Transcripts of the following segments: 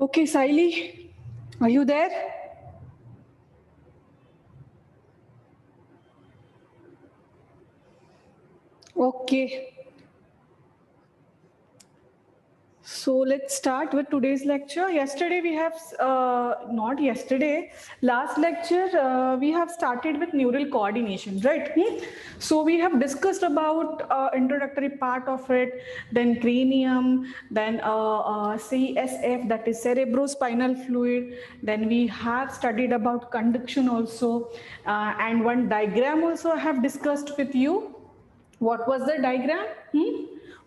Okay, Saili, are you there? Okay. So let's start with today's lecture. Yesterday we have, not yesterday, last lecture we have started with neural coordination, right? So we have discussed about introductory part of it, then cranium, then CSF, that is cerebrospinal fluid. Then we have studied about conduction also, and one diagram also I have discussed with you. What was the diagram?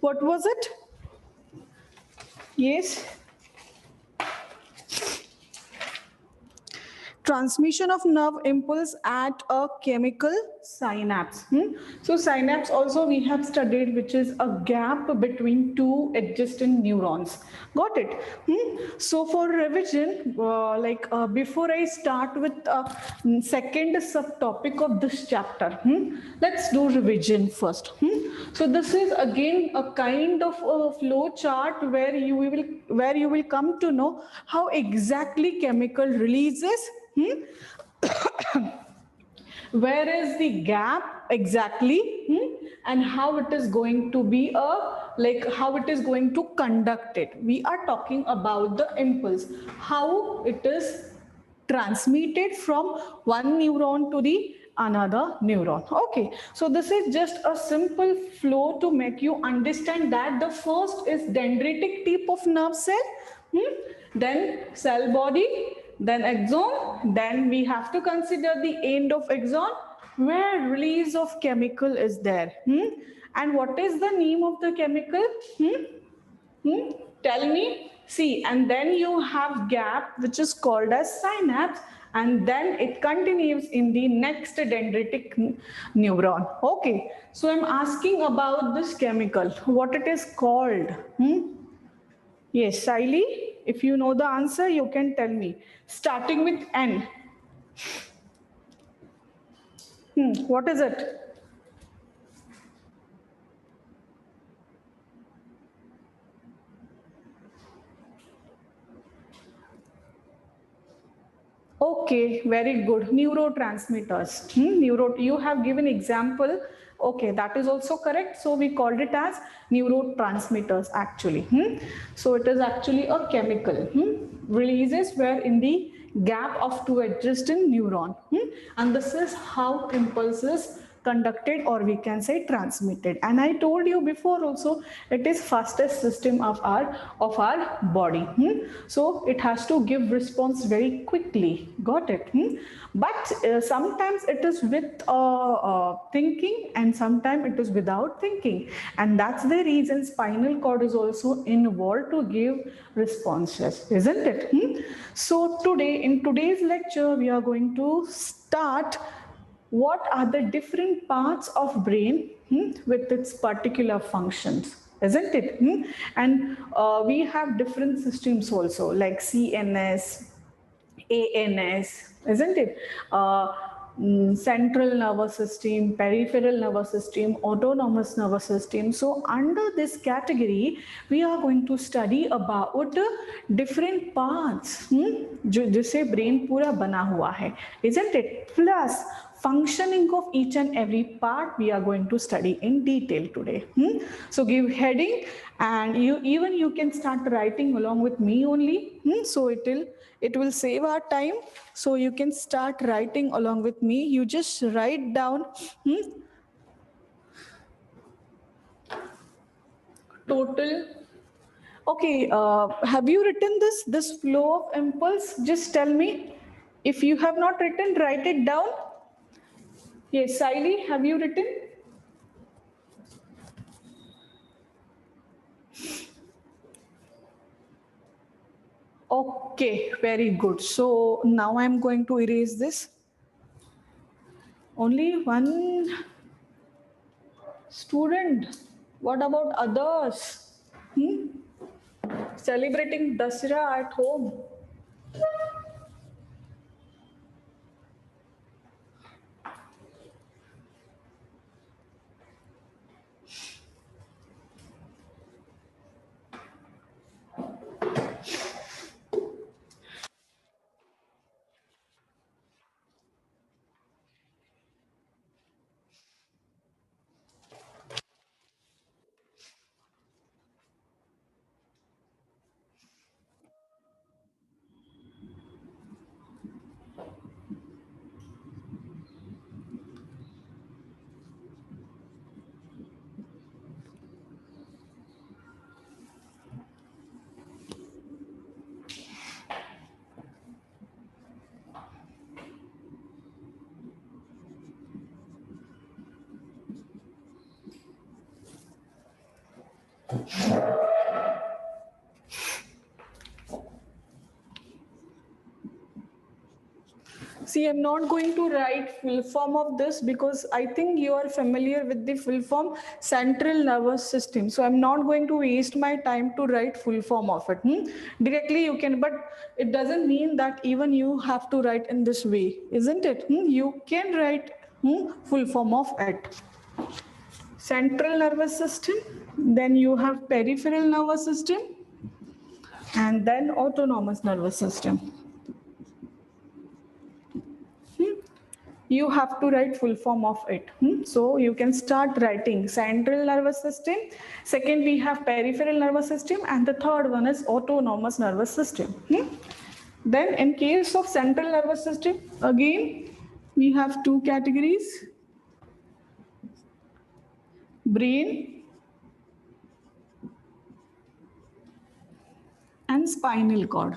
What was it? Yes. Transmission of nerve impulse at a chemical synapse. So synapse also we have studied, which is a gap between two adjacent neurons. Got it? So for revision, before I start with second subtopic of this chapter, let's do revision first. So this is again a kind of a flow chart where you will come to know how exactly chemical releases. Where is the gap exactly, and how it is going to be how it is going to conduct it. We are talking about the impulse, how it is transmitted from one neuron to the another neuron. Okay, so this is just a simple flow to make you understand that the first is dendritic tip of nerve cell, then cell body, then axon, then we have to consider the end of axon where release of chemical is there. And what is the name of the chemical? Tell me. See, and then you have gap which is called as synapse, and then it continues in the next dendritic neuron. Okay, so I'm asking about this chemical, what it is called. Yes, Saili, if you know the answer, you can tell me. Starting with N. What is it? Okay, very good. Neurotransmitters. You have given example. Okay, that is also correct. So we called it as neurotransmitters actually. So it is actually a chemical. Releases where in the gap of two adjacent neuron. And this is how impulses conducted, or we can say transmitted. And I told you before also, it is fastest system of our body. So it has to give response very quickly. Got it? But sometimes it is with thinking, and sometimes it is without thinking, and that's the reason spinal cord is also involved to give responses, isn't it? So today, in today's lecture, we are going to start what are the different parts of brain with its particular functions, isn't it? And we have different systems also, like CNS, ANS, isn't it? Central nervous system, peripheral nervous system, autonomous nervous system. So under this category, we are going to study about different parts जिससे brain पूरा बना हुआ है, isn't it? Plus functioning of each and every part we are going to study in detail today. So give heading, and you can start writing along with me only. So it will save our time. So you can start writing along with me. You just write down total. Okay, have you written this flow of impulse? Just tell me. If you have not written, write it down. Yes, Saili, have you written? Okay, very good. So now I'm going to erase this. Only one student. What about others? Celebrating Dasra at home. See, I'm not going to write full form of this because I think you are familiar with the full form central nervous system. So I'm not going to waste my time to write full form of it. Directly you can, but it doesn't mean that even you have to write in this way, isn't it? You can write full form of it. Central nervous system, then you have peripheral nervous system, and then autonomous nervous system. You have to write full form of it. So you can start writing central nervous system. Second, we have peripheral nervous system, and the third one is autonomous nervous system. Then in case of central nervous system, again, we have two categories: brain and spinal cord.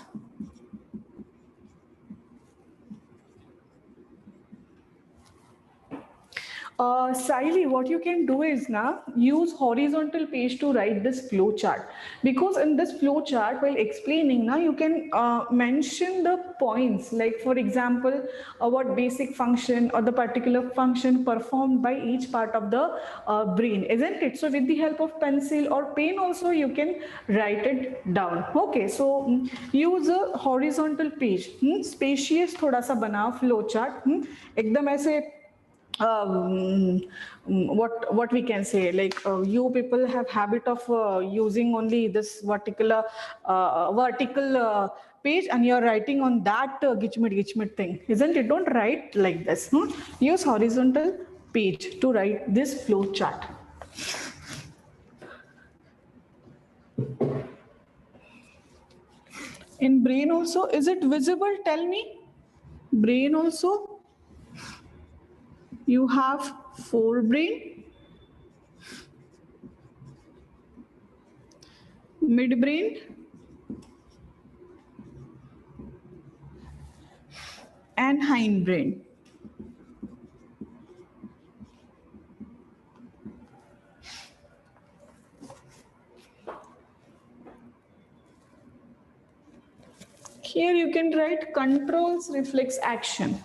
Siley, what you can do is now use horizontal page to write this flow chart, because in this flow chart while explaining now you can mention the points, like for example what basic function or the particular function performed by each part of the brain, isn't it? So with the help of pencil or pen also you can write it down. Okay, so use a horizontal page. Spacious थोड़ा सा बना flow chart, एकदम ऐसे what we can say, like you people have habit of using only this vertical page, and you're writing on that gitchmit thing, isn't it? Don't write like this. Use horizontal page to write this flow chart. In brain also, is it visible? Tell me. Brain also, you have forebrain, midbrain, and hindbrain. Here you can write controls reflex action.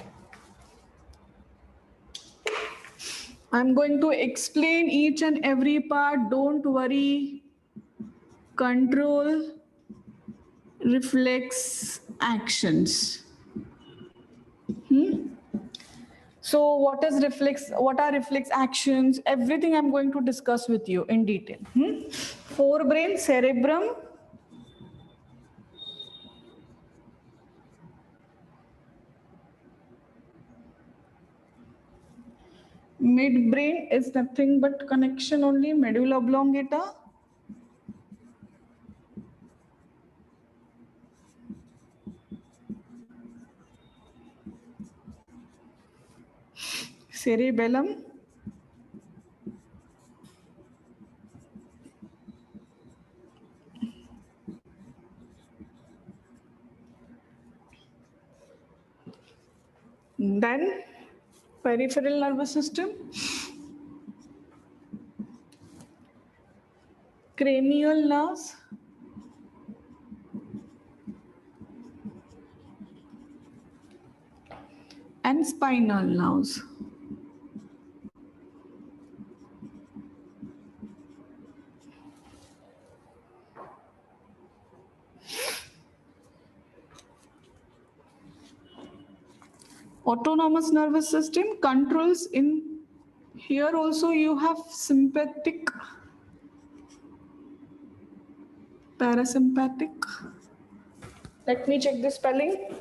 I'm going to explain each and every part, don't worry. Control reflex actions. So what is reflex? What are reflex actions? Everything I'm going to discuss with you in detail. Forebrain, cerebrum. Midbrain is nothing but connection only, medulla oblongata. Cerebellum. Then peripheral nervous system, cranial nerves, and spinal nerves. Autonomous nervous system controls. In here also you have sympathetic, parasympathetic. Let me check the spelling.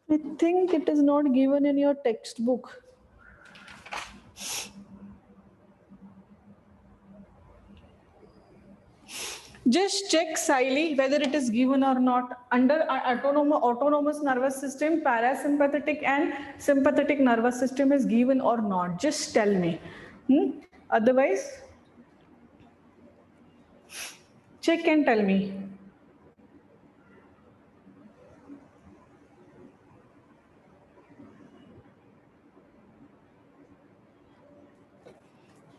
I think it is not given in your textbook. Just check silently whether it is given or not. Under autonomous nervous system, parasympathetic and sympathetic nervous system is given or not. Just tell me. Otherwise, check and tell me.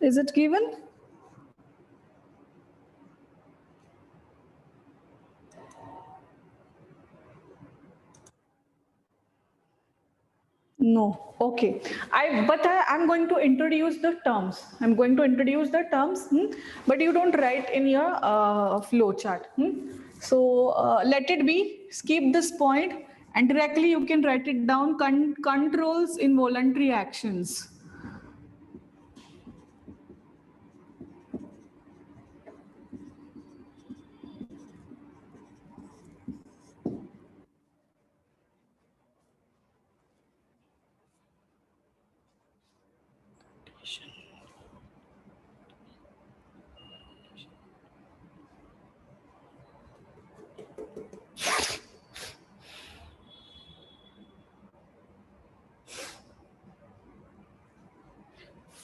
Is it given? No. Okay. I'm going to introduce the terms. I'm going to introduce the terms, but you don't write in your flow chart. So let it be. Skip this point, and directly you can write it down. Controls involuntary actions.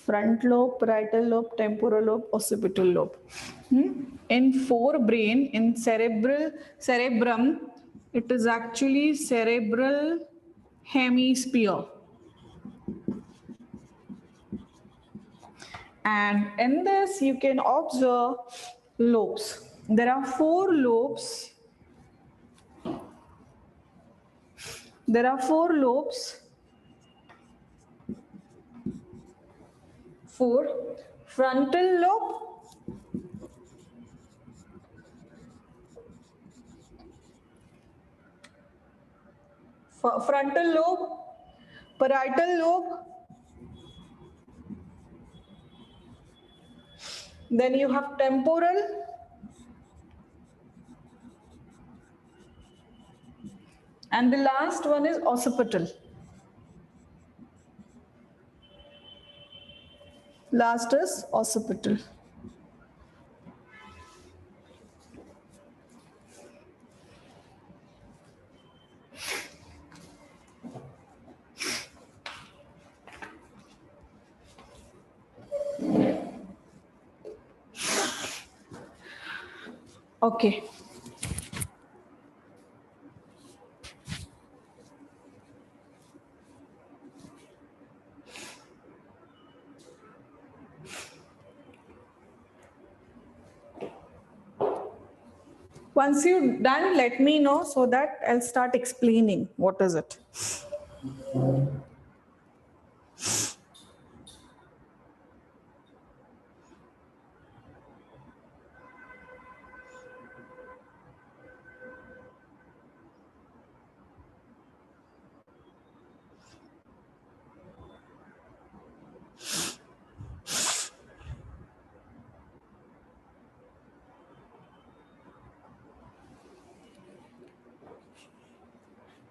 Front lobe, parietal lobe, temporal lobe, occipital lobe. In forebrain, in cerebrum, it is actually cerebral hemisphere. And in this, you can observe lobes. There are 4 lobes. There are 4 lobes. 4. Frontal lobe. Frontal lobe. Parietal lobe. Then you have temporal. And the last one is occipital. Last is occipital. Okay. Once you're done, let me know so that I'll start explaining what is it.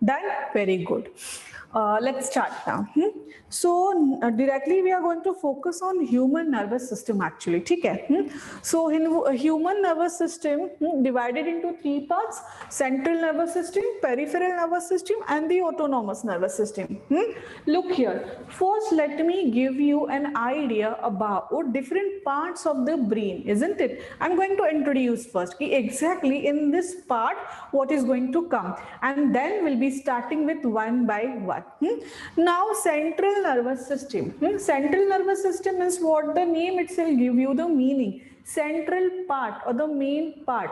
Done? Very good. Let's start now. So directly we are going to focus on human nervous system actually. Okay? So in human nervous system divided into 3 parts: central nervous system, peripheral nervous system, and the autonomous nervous system. Look here. First, let me give you an idea about different parts of the brain, isn't it? I'm going to introduce first exactly in this part what is going to come, and then we'll be starting with one by one. Now, central nervous system. Central nervous system is what the name itself give you the meaning. Central part or the main part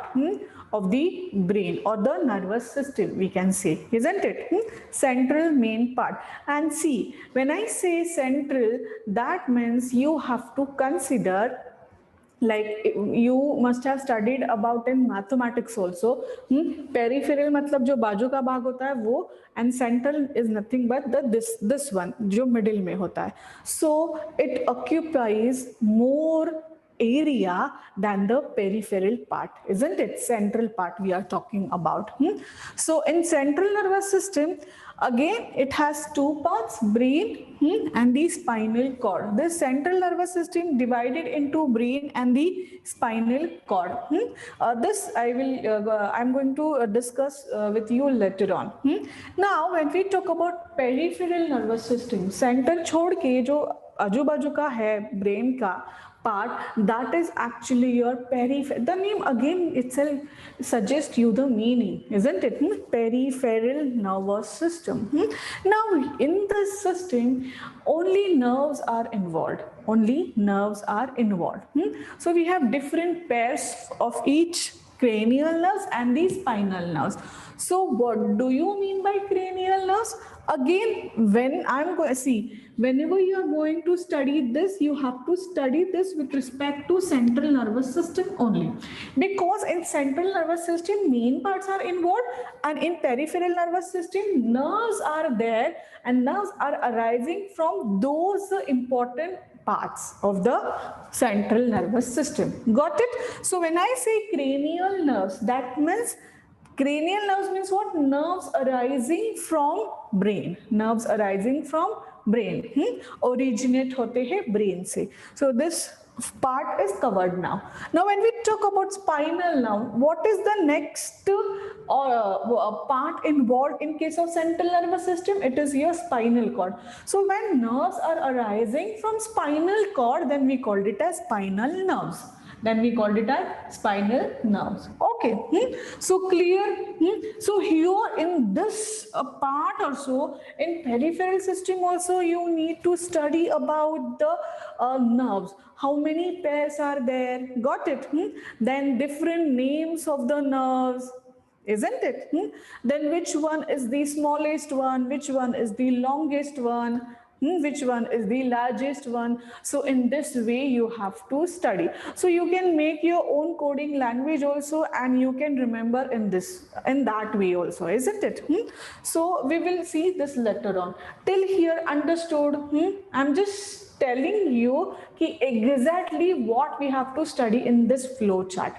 of the brain or the nervous system, we can say, isn't it? Central main part. And see, when I say central, that means you have to consider, like you must have studied about in mathematics also, peripheral मतलब जो बाजू का भाग होता है वो, and central is nothing but this one जो middle में होता है. So it occupies more area than the peripheral part, isn't it? Central part we are talking about. So in central nervous system, Again, it has two parts, brain and the spinal cord. The central nervous system divided into brain and the spinal cord. This I'm going to discuss with you later on. Now, when we talk about peripheral nervous system, center छोड़ के जो आजू बाजू का है brain का part, that is actually your peripheral. The name again itself suggests you the meaning, isn't it? Peripheral nervous system. Now, in this system, only nerves are involved. Only nerves are involved. So we have different pairs of each cranial nerves and the spinal nerves. So what do you mean by cranial nerves? Again, when I'm going to see, whenever you are going to study this, you have to study this with respect to central nervous system only. Because in central nervous system, main parts are involved, and in peripheral nervous system, nerves are there, and nerves are arising from those important parts of the central nervous system. Got it? So when I say cranial nerves, that means cranial nerves means what? Nerves arising from brain. Nerves arising from brain. Originate hote hai brain se. So this part is covered now. Now when we talk about spinal nerve, what is the next part involved in case of central nervous system? It is your spinal cord. So when nerves are arising from spinal cord, then we called it as spinal nerves. Then we called it as spinal nerves. Okay. So clear. So here in this part also, in peripheral system also, you need to study about the nerves. How many pairs are there? Got it? Then different names of the nerves. Isn't it? Then which one is the smallest one? Which one is the longest one? Which one is the largest one? So in this way you have to study. So you can make your own coding language also, and you can remember in that way also, isn't it? So we will see this later on. Till here understood? I'm just telling you exactly what we have to study in this flow chart.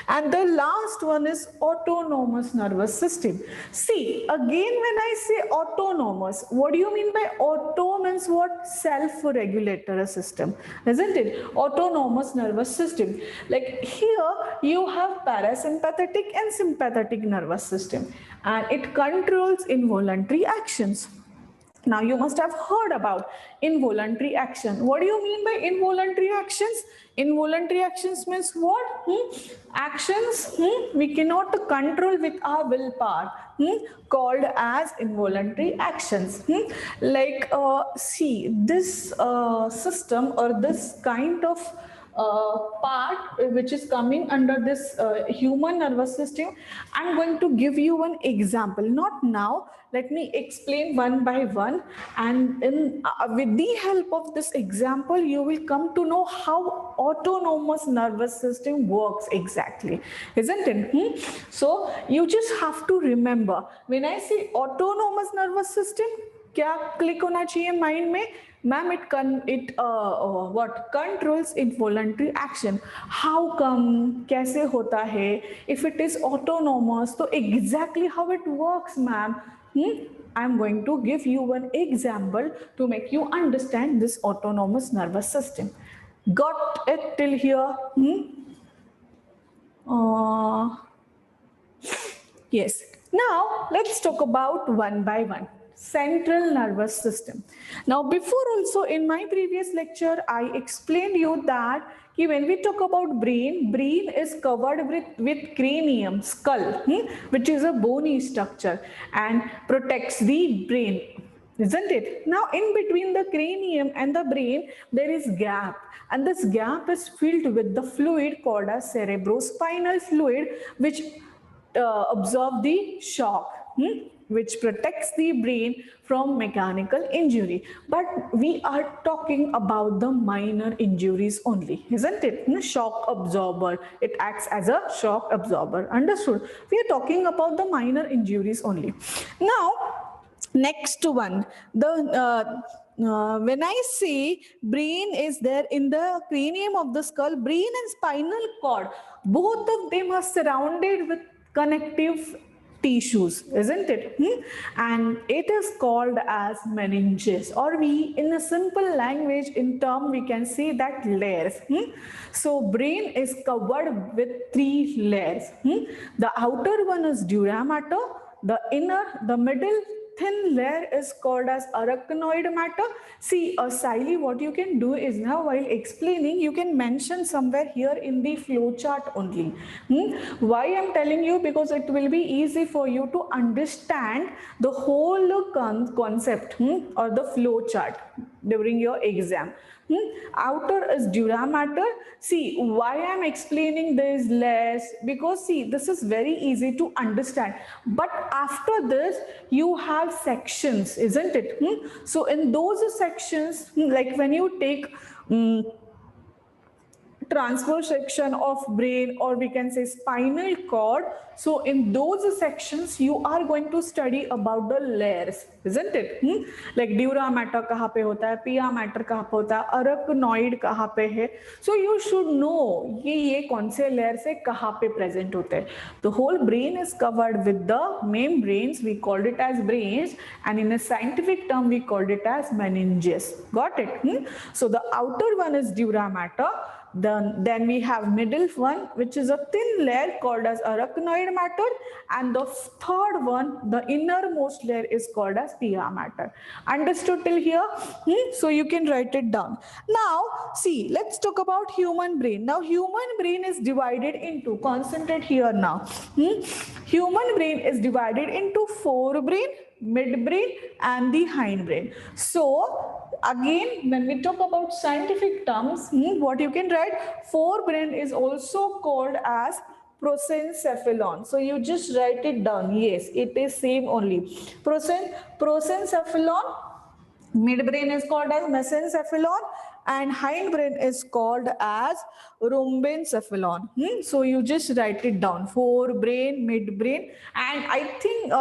And the last one is autonomous nervous system. See, again when I say autonomous, what do you mean by auto? Means what? Self-regulatory system, isn't it? Autonomous nervous system. Like here you have parasympathetic and sympathetic nervous system, and it controls involuntary actions. Now you must have heard about involuntary action. What do you mean by involuntary actions? Involuntary actions means what? Actions we cannot control with our willpower, called as involuntary actions. Like see, this system or this kind of part which is coming under this human nervous system, I'm going to give you one example. Not now, let me explain one by one, and with the help of this example you will come to know how autonomous nervous system works exactly, isn't it? So you just have to remember, when I say autonomous nervous system, क्या click होना चाहिए mind में? Ma'am, it what controls involuntary action. How come? कैसे होता है? If it is autonomous, so exactly how it works, ma'am? I'm going to give you one example to make you understand this autonomous nervous system. Got it till here? Yes. Now let's talk about one by one. Central nervous system. Now before also in my previous lecture I explained you that when we talk about brain is covered with cranium, skull, which is a bony structure and protects the brain, isn't it? Now in between the cranium and the brain there is gap, and this gap is filled with the fluid called as cerebrospinal fluid, which absorb the shock, which protects the brain from mechanical injury. But we are talking about the minor injuries only, isn't it? Shock absorber, it acts as a shock absorber. Understood? We are talking about the minor injuries only. Now next one, when I say brain is there in the cranium of the skull, brain and spinal cord, both of them are surrounded with connective tissues, isn't it? And it is called as meninges, or we, in a simple language, in term, we can say that layers. So brain is covered with 3 layers. The outer one is dura mater, the inner, the middle thin layer is called as arachnoid matter. See, Siley, what you can do is now, while explaining, you can mention somewhere here in the flow chart only. Why I'm telling you? Because it will be easy for you to understand the whole concept or the flow chart during your exam. Outer is dura mater. See, why I'm explaining this less? Because see, this is very easy to understand. But after this, you have sections, isn't it? So in those sections, like when you take transverse section of brain, or we can say spinal cord, so in those sections you are going to study about the layers, isn't it? Like dura mater kahan pe hota hai, pia mater kahan pe hota hai, arachnoid kahan pe hai. So you should know ye kaun se layer se kahan pe present hote hai. The whole brain is covered with the membranes. We called it as brains, and in a scientific term we called it as meninges. Got it? So the outer one is dura mater. Then we have middle one, which is a thin layer called as arachnoid matter, and the third one, the innermost layer, is called as pia matter. Understood till here? So you can write it down. Now see, let's talk about human brain. Now human brain is divided into, concentrate here now. Human brain is divided into forebrain, midbrain and the hindbrain. So again, when we talk about scientific terms, what you can write, forebrain is also called as prosencephalon. So you just write it down. Yes, it is same only. Prosencephalon, midbrain is called as mesencephalon, and hindbrain is called as rhombencephalon. So you just write it down, forebrain, midbrain, and I think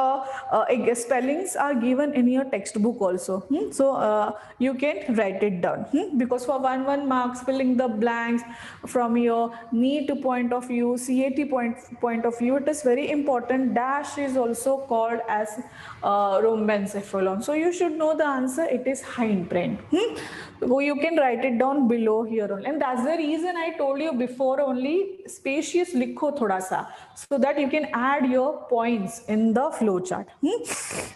spellings are given in your textbook also. So you can write it down, because for 1 marks, filling the blanks from your NEET point of view, CAT point of view, it is very important. Dash is also called as rhombencephalon. So you should know the answer. It is hindbrain. So you can write it down below here only, and that's the reason I told you before only, spacious likho thoda sa, so that you can add your points in the flow chart.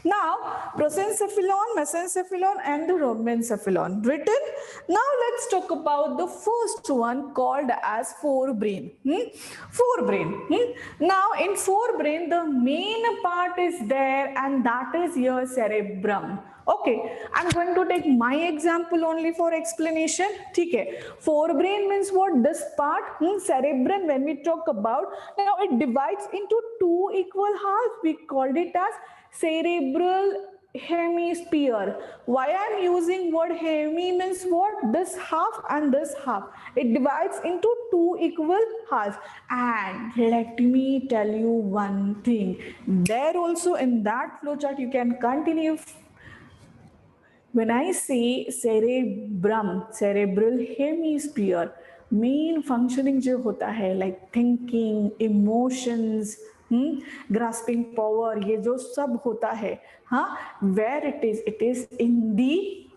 Now prosencephalon, mesencephalon and the rhombencephalon written. Now let's talk about the first one called as forebrain. Forebrain. Now in forebrain, the main part is there, and that is your cerebrum. Okay, I'm going to take my example only for explanation. Okay, forebrain means what? This part, cerebrum, when we talk about, now it divides into 2 equal halves. We called it as cerebral hemisphere. Why I'm using word hemi means what? This half and this half. It divides into 2 equal halves. And let me tell you one thing. There also in that flowchart you can continue. When I say cerebrum, cerebral hemisphere, main functioning जो होता है, like thinking, emotions, grasping power, ये जो सब होता है, हाँ, where it is in the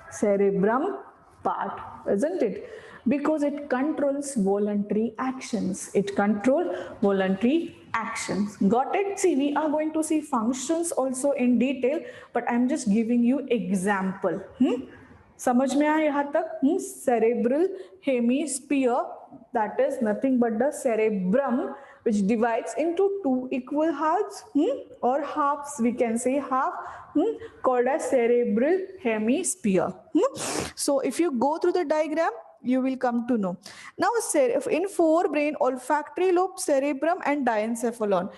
cerebrum part, isn't it? Because it controls voluntary actions. It controls voluntary actions. Got it? See, we are going to see functions also in detail, but I'm just giving you example. समझ में आया यहाँ तक? Cerebral hemisphere, that is nothing but the cerebrum, which divides into 2 equal halves, or halves, we can say half, called as cerebral hemisphere. So if you go through the diagram, you will come to know. Now in forebrain, olfactory lobe, cerebrum and diencephalon.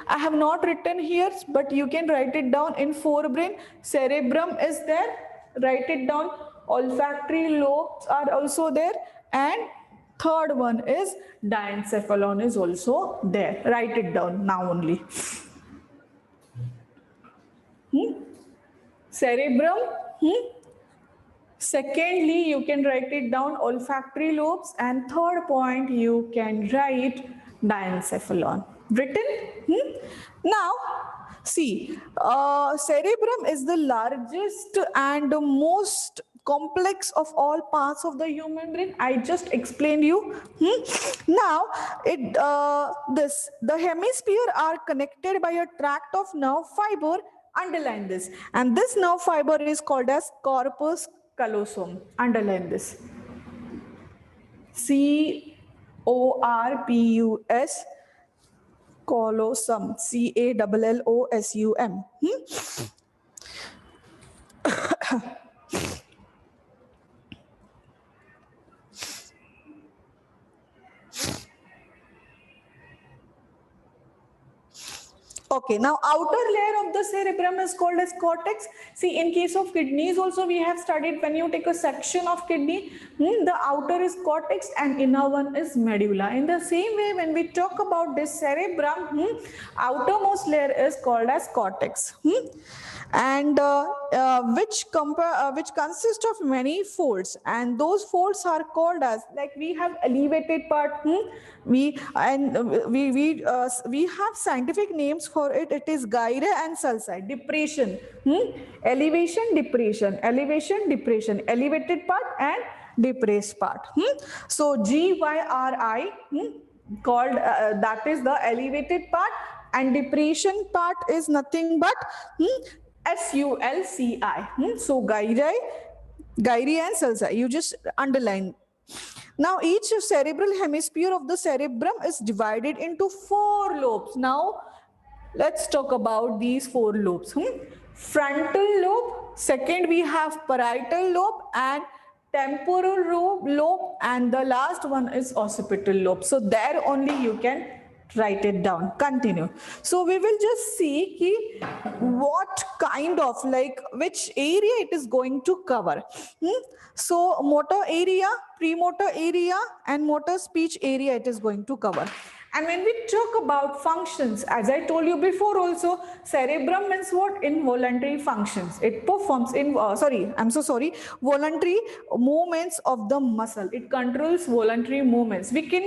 I have not written here, but you can write it down. In forebrain, cerebrum is there, write it down. Olfactory lobes are also there, and third one is diencephalon is also there. Write it down now only. Cerebrum. Secondly, you can write it down, olfactory lobes, and third point you can write diencephalon. Written? Now, see, cerebrum is the largest and most complex of all parts of the human brain. I just explained you. Now, the hemisphere are connected by a tract of nerve fiber. Underline this, and this nerve fiber is called as corpus callosum. Underline this. CORPUS callosum, CALLOSUM. Okay, now outer layer of the cerebrum is called as cortex. See, in case of kidneys also we have studied, when you take a section of kidney, the outer is cortex and inner one is medulla. In the same way, when we talk about this cerebrum, outermost layer is called as cortex. And which consist of many folds, and those folds are called as, like we have elevated part, we have scientific names for it. It is gyre and sulci. Depression, elevation, depression, elevation, depression, elevated part and depressed part. So GYRI, called that is the elevated part, and depression part is nothing but SULCI. So gyri and sulci, you just underline. Now each cerebral hemisphere of the cerebrum is divided into 4 lobes. Now let's talk about these 4 lobes. Frontal lobe, second we have parietal lobe and temporal lobe, and the last one is occipital lobe. So there only you can write it down. Continue. So we will just see what kind of, like which area it is going to cover. So motor area, premotor area and motor speech area it is going to cover. And when we talk about functions, as I told you before also, cerebrum means what? Involuntary functions. It performs voluntary movements of the muscle. It controls voluntary movements. We can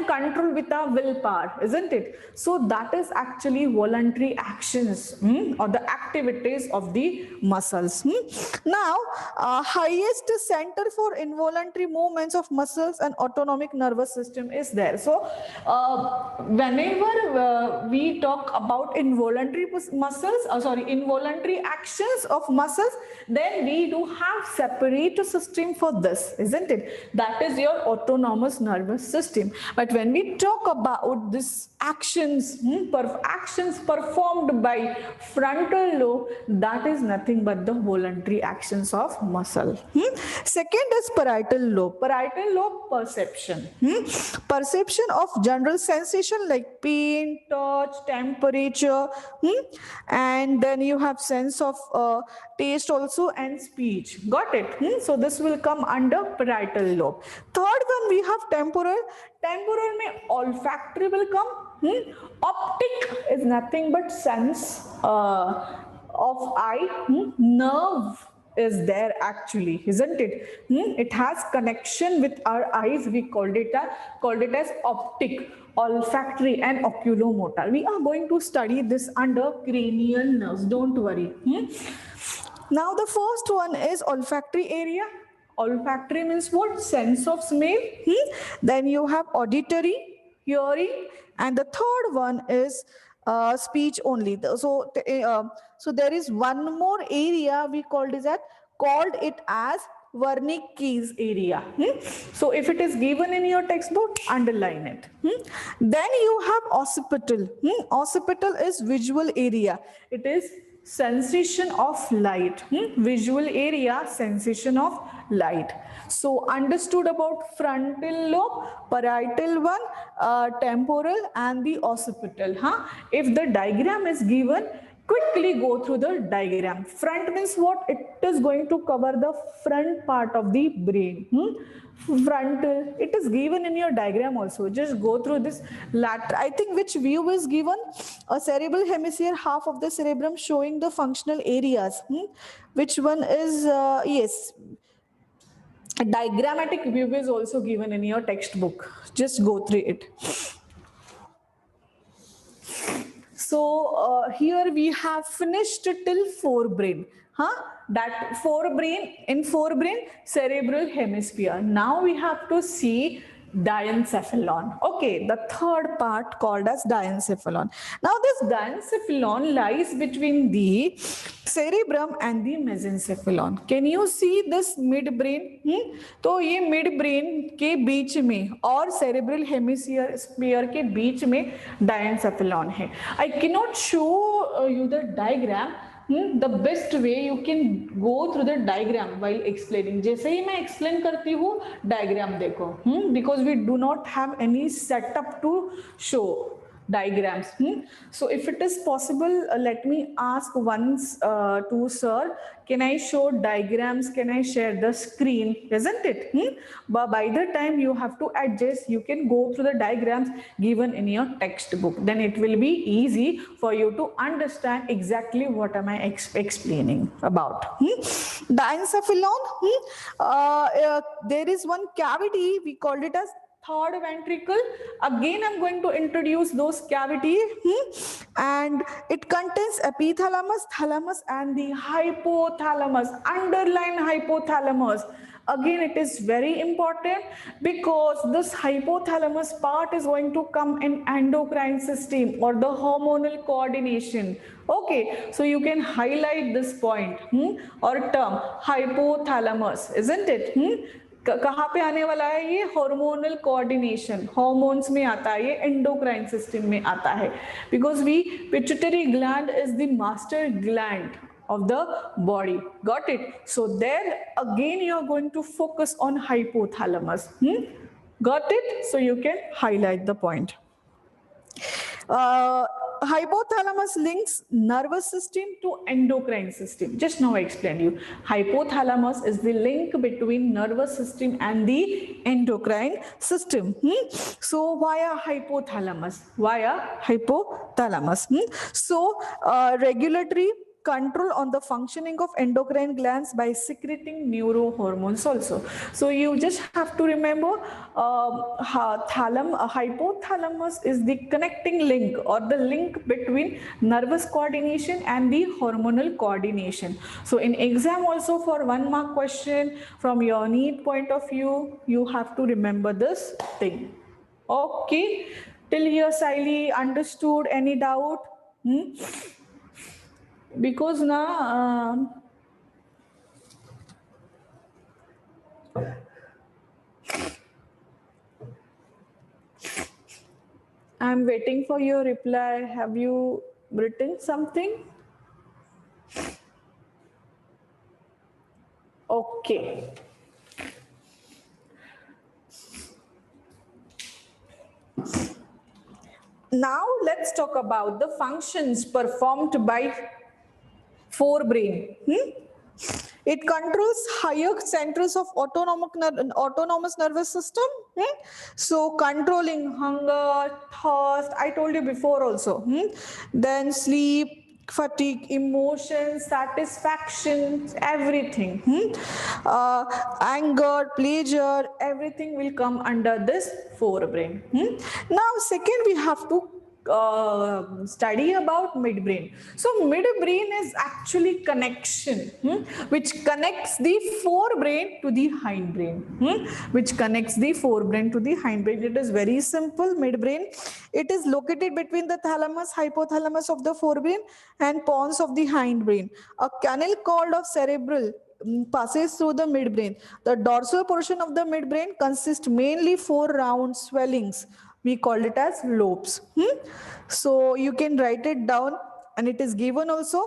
control with our willpower, isn't it? So that is actually voluntary actions or the activities of the muscles. Now, highest center for involuntary movements of muscles and autonomic nervous system is there. So whenever we talk about involuntary involuntary actions of muscles, then we do have separate system for this, isn't it? That is your autonomous nervous system. But when we talk about this actions performed by frontal lobe, that is nothing but the voluntary actions of muscle. Second is parietal lobe. Parietal lobe, perception. Perception of general sensation like pain, touch, temperature, and then you have sense of taste also and speech. Got it? So this will come under parietal lobe. Third one we have temporal. Temporal may olfactory will come. Optic is nothing but sense of eye. Nerve is there actually, isn't it? It has connection with our eyes. We called it as optic, olfactory and oculomotor. We are going to study this under cranial nerves, don't worry. Now the first one is olfactory area. Olfactory means what? Sense of smell. Then you have auditory, hearing, and the third one is speech only. So there is one more area we called it as Wernicke's area. So if it is given in your textbook, underline it. Then you have occipital. Occipital is visual area. It is sensation of light. Visual area, sensation of light. So understood about frontal lobe, parietal one, temporal and the occipital. If the diagram is given, quickly go through the diagram. Front means what? It is going to cover the front part of the brain. Frontal, it is given in your diagram also. Just go through this lateral. I think which view is given? A cerebral hemisphere, half of the cerebrum showing the functional areas. Which one is, yes. A diagrammatic view is also given in your textbook. Just go through it. So here we have finished till forebrain. That forebrain, cerebral hemisphere. Now we have to see diencephalon. Okay, the third part called as diencephalon. Now this diencephalon lies between the cerebrum and the mesencephalon. Can you see this midbrain? तो ये midbrain के बीच में और cerebral hemisphere के बीच में diencephalon है. I cannot show you the diagram. The best way you can go through the diagram while explaining. जैसे ही मैं explain करती हूँ diagram देखो. Because we do not have any setup to show diagrams. So if it is possible, let me ask once to sir, can I show diagrams? Can I share the screen? Isn't it? But by the time you have to adjust, you can go through the diagrams given in your textbook. Then it will be easy for you to understand exactly what am I explaining about. Diencephalon, there is one cavity, we called it as third ventricle. Again, I'm going to introduce those cavities, and it contains epithalamus, thalamus, and the hypothalamus, underline hypothalamus. Again, it is very important because this hypothalamus part is going to come in endocrine system or the hormonal coordination. Okay, so you can highlight this point or term hypothalamus, isn't it? कहाँ पे आने वाला है ये? Hormonal coordination, hormones में आता है ये, एंडोक्राइन सिस्टम में आता है. Because we pituitary gland is the master gland of the body. Got it? So there again you are going to focus on hypothalamus. Got it? So you can highlight the point. Hypothalamus links nervous system to endocrine system. Just now I explained you. Hypothalamus is the link between nervous system and the endocrine system. So via hypothalamus. So regulatory control on the functioning of endocrine glands by secreting neurohormones also. So you just have to remember hypothalamus is the connecting link or the link between nervous coordination and the hormonal coordination. So in exam also for 1 mark question from your NEET point of view, you have to remember this thing. Okay, till here Saili, understood? Any doubt? Because now I'm waiting for your reply. Have you written something? Okay. Now let's talk about the functions performed by forebrain. It controls higher centers of autonomous nervous system. So controlling hunger, thirst, I told you before also. Then sleep, fatigue, emotions, satisfaction, everything. Anger, pleasure, everything will come under this forebrain. Now second we have to study about midbrain. So midbrain is actually connection which connects the forebrain to the hindbrain. Which connects the forebrain to the hindbrain. It is very simple. Midbrain, it is located between the thalamus, hypothalamus of the forebrain and pons of the hindbrain. A canal called of cerebral passes through the midbrain. The dorsal portion of the midbrain consists mainly 4 round swellings. We call it as lobes. So you can write it down, and it is given also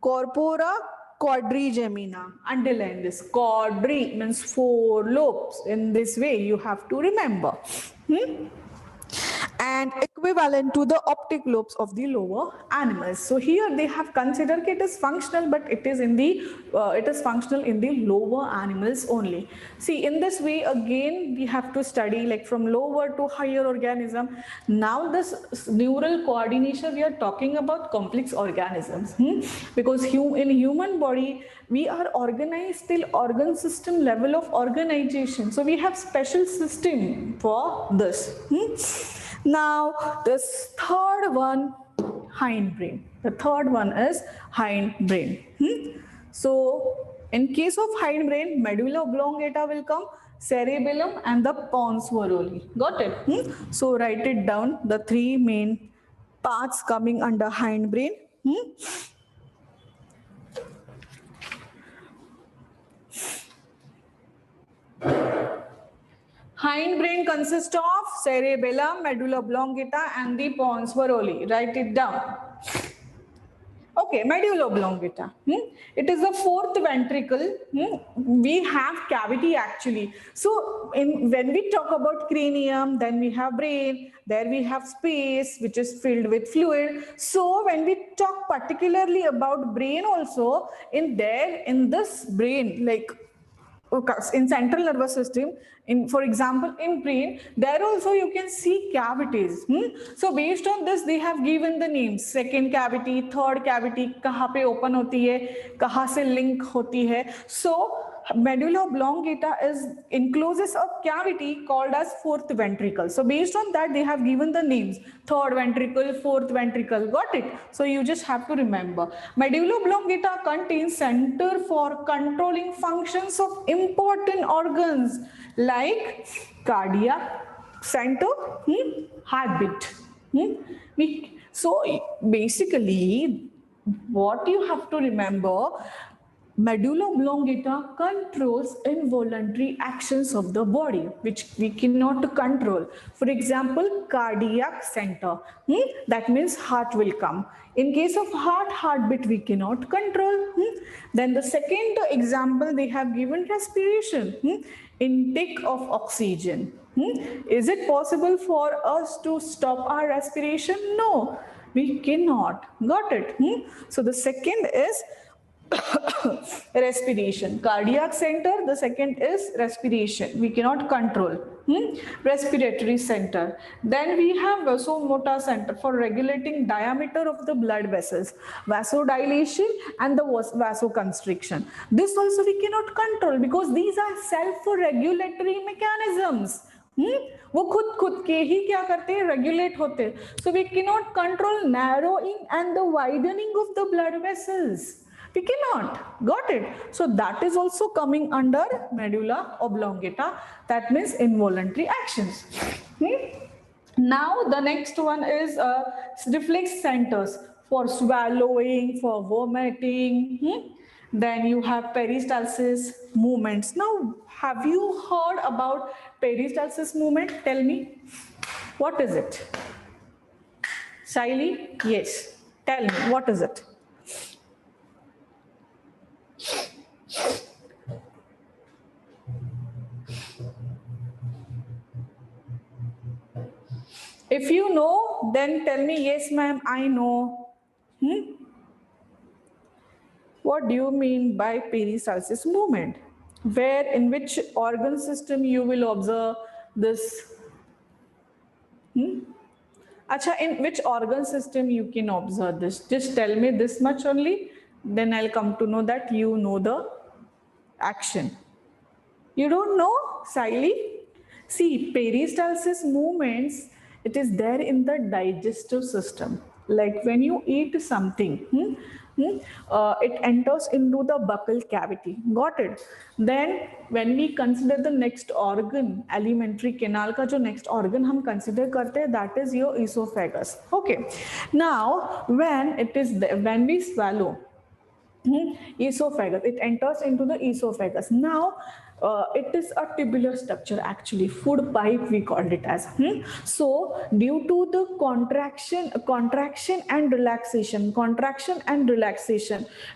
corpora quadrigemina. Underline this. Quadri means 4 lobes. In this way you have to remember. And equivalent to the optic lobes of the lower animals. So here they have considered it is functional, but it is in the functional in the lower animals only. See, in this way again we have to study like from lower to higher organism. Now this neural coordination, we are talking about complex organisms, because in human body we are organized till organ system level of organization. So we have special system for this. Now this third one, hindbrain. The third one is hindbrain. So in case of hindbrain, medulla oblongata will come, cerebellum and the pons varolii. Got it? So write it down, the three main parts coming under hindbrain. Hindbrain consists of cerebellum, medulla oblongata and the pons varolii. Write it down. Okay, medulla oblongata. It is the fourth ventricle. We have cavity actually. So when we talk about cranium, then we have brain, there we have space which is filled with fluid. So when we talk particularly about brain also, in this brain, like in central nervous system, for example in brain, there also you can see cavities. So based on this they have given the names, second cavity, third cavity, kahan pe open hoti hai, kahan se link hoti hai. So medulla oblongata encloses a cavity called as fourth ventricle. So based on that they have given the names, third ventricle, fourth ventricle. Got it? So you just have to remember, medulla oblongata contains center for controlling functions of important organs like cardiac center, heartbeat. So basically what you have to remember, medulla oblongata controls involuntary actions of the body which we cannot control. For example, cardiac center, that means heart will come. In case of heartbeat we cannot control. Then the second example they have given, respiration, intake of oxygen. Is it possible for us to stop our respiration? No, we cannot. Got it? So the second is respiration. Cardiac center, the second is respiration. We cannot control. Respiratory center. Then we have vasomotor center for regulating diameter of the blood vessels, vasodilation and the vasoconstriction. This also we cannot control because these are self-regulatory mechanisms. वो खुद के ही क्या करते हैं, regulate होते हैं. So we cannot control narrowing and the widening of the blood vessels. We cannot. Got it? So that is also coming under medulla oblongata. That means involuntary actions. Now the next one is reflex centers for swallowing, for vomiting. Then you have peristalsis movements. Now, have you heard about peristalsis movement? Tell me. What is it? Shaili? Yes. Tell me, what is it? If you know, then tell me, yes ma'am, I know. What do you mean by peristalsis movement? Where, in which organ system you will observe this? Acha, in which organ system you can observe this? Just tell me this much only, then I'll come to know that you know the action. You don't know, Saili? See, peristalsis movements, it is there in the digestive system. Like when you eat something, it enters into the buccal cavity. Got it? Then when we consider the next organ, alimentary canal ka jo next organ hum consider karte hai, that is your esophagus. Okay. Now when we swallow, esophagus, it enters into the esophagus. Now it is a tubular structure actually, food pipe we called it as. So due to the contraction and relaxation,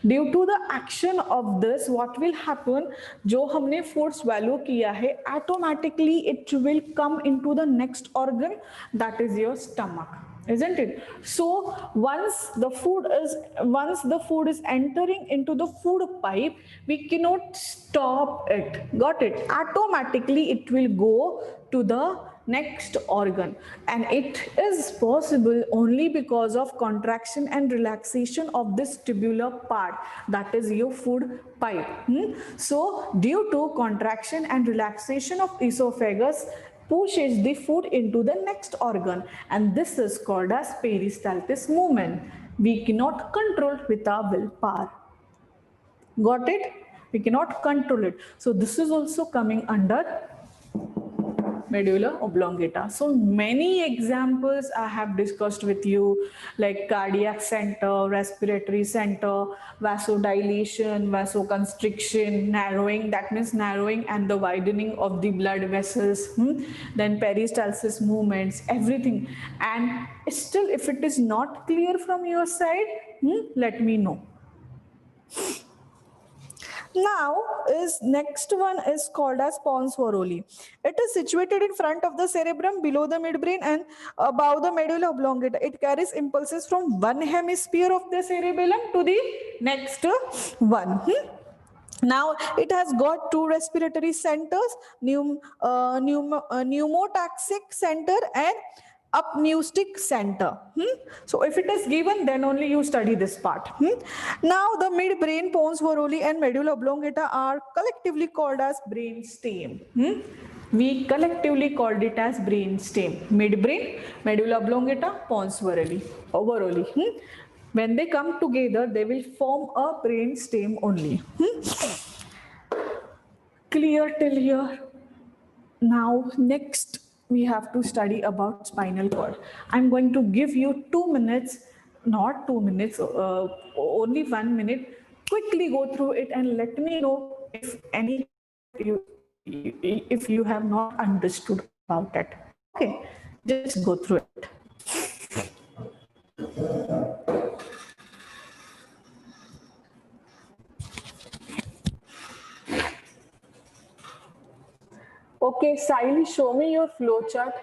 due to the action of this, what will happen, jo humne food swallow kiya hai, automatically it will come into the next organ, that is your stomach. Isn't it? So once the food is entering into the food pipe, we cannot stop it. Got it? Automatically it will go to the next organ, and it is possible only because of contraction and relaxation of this tubular part, that is your food pipe. So due to contraction and relaxation of esophagus, pushes the food into the next organ, and this is called as peristalsis movement. We cannot control with our willpower. Got it? We cannot control it. So this is also coming under medulla oblongata. So many examples I have discussed with you, like cardiac center, respiratory center, vasodilation, vasoconstriction, narrowing, that means narrowing and the widening of the blood vessels, then peristalsis movements, everything. And still, if it is not clear from your side, let me know. Now is next one is called as pons varolii. It is situated in front of the cerebrum, below the midbrain and above the medulla oblongata. It carries impulses from one hemisphere of the cerebellum to the next one. Now it has got two respiratory centers, pneumotaxic center and apneustic center. So if it is given, then only you study this part. Now the midbrain, pons varolii and medulla oblongata are collectively called as brain stem. We collectively called it as brain stem. Midbrain, medulla oblongata, pons varolii. When they come together, they will form a brain stem only. Clear till here? Now, next we have to study about spinal cord. I'm going to give you 2 minutes, not 2 minutes, only 1 minute. Quickly go through it and let me know if if you have not understood about it. Okay, just go through it. Okay, Sahili, show me your flow chart.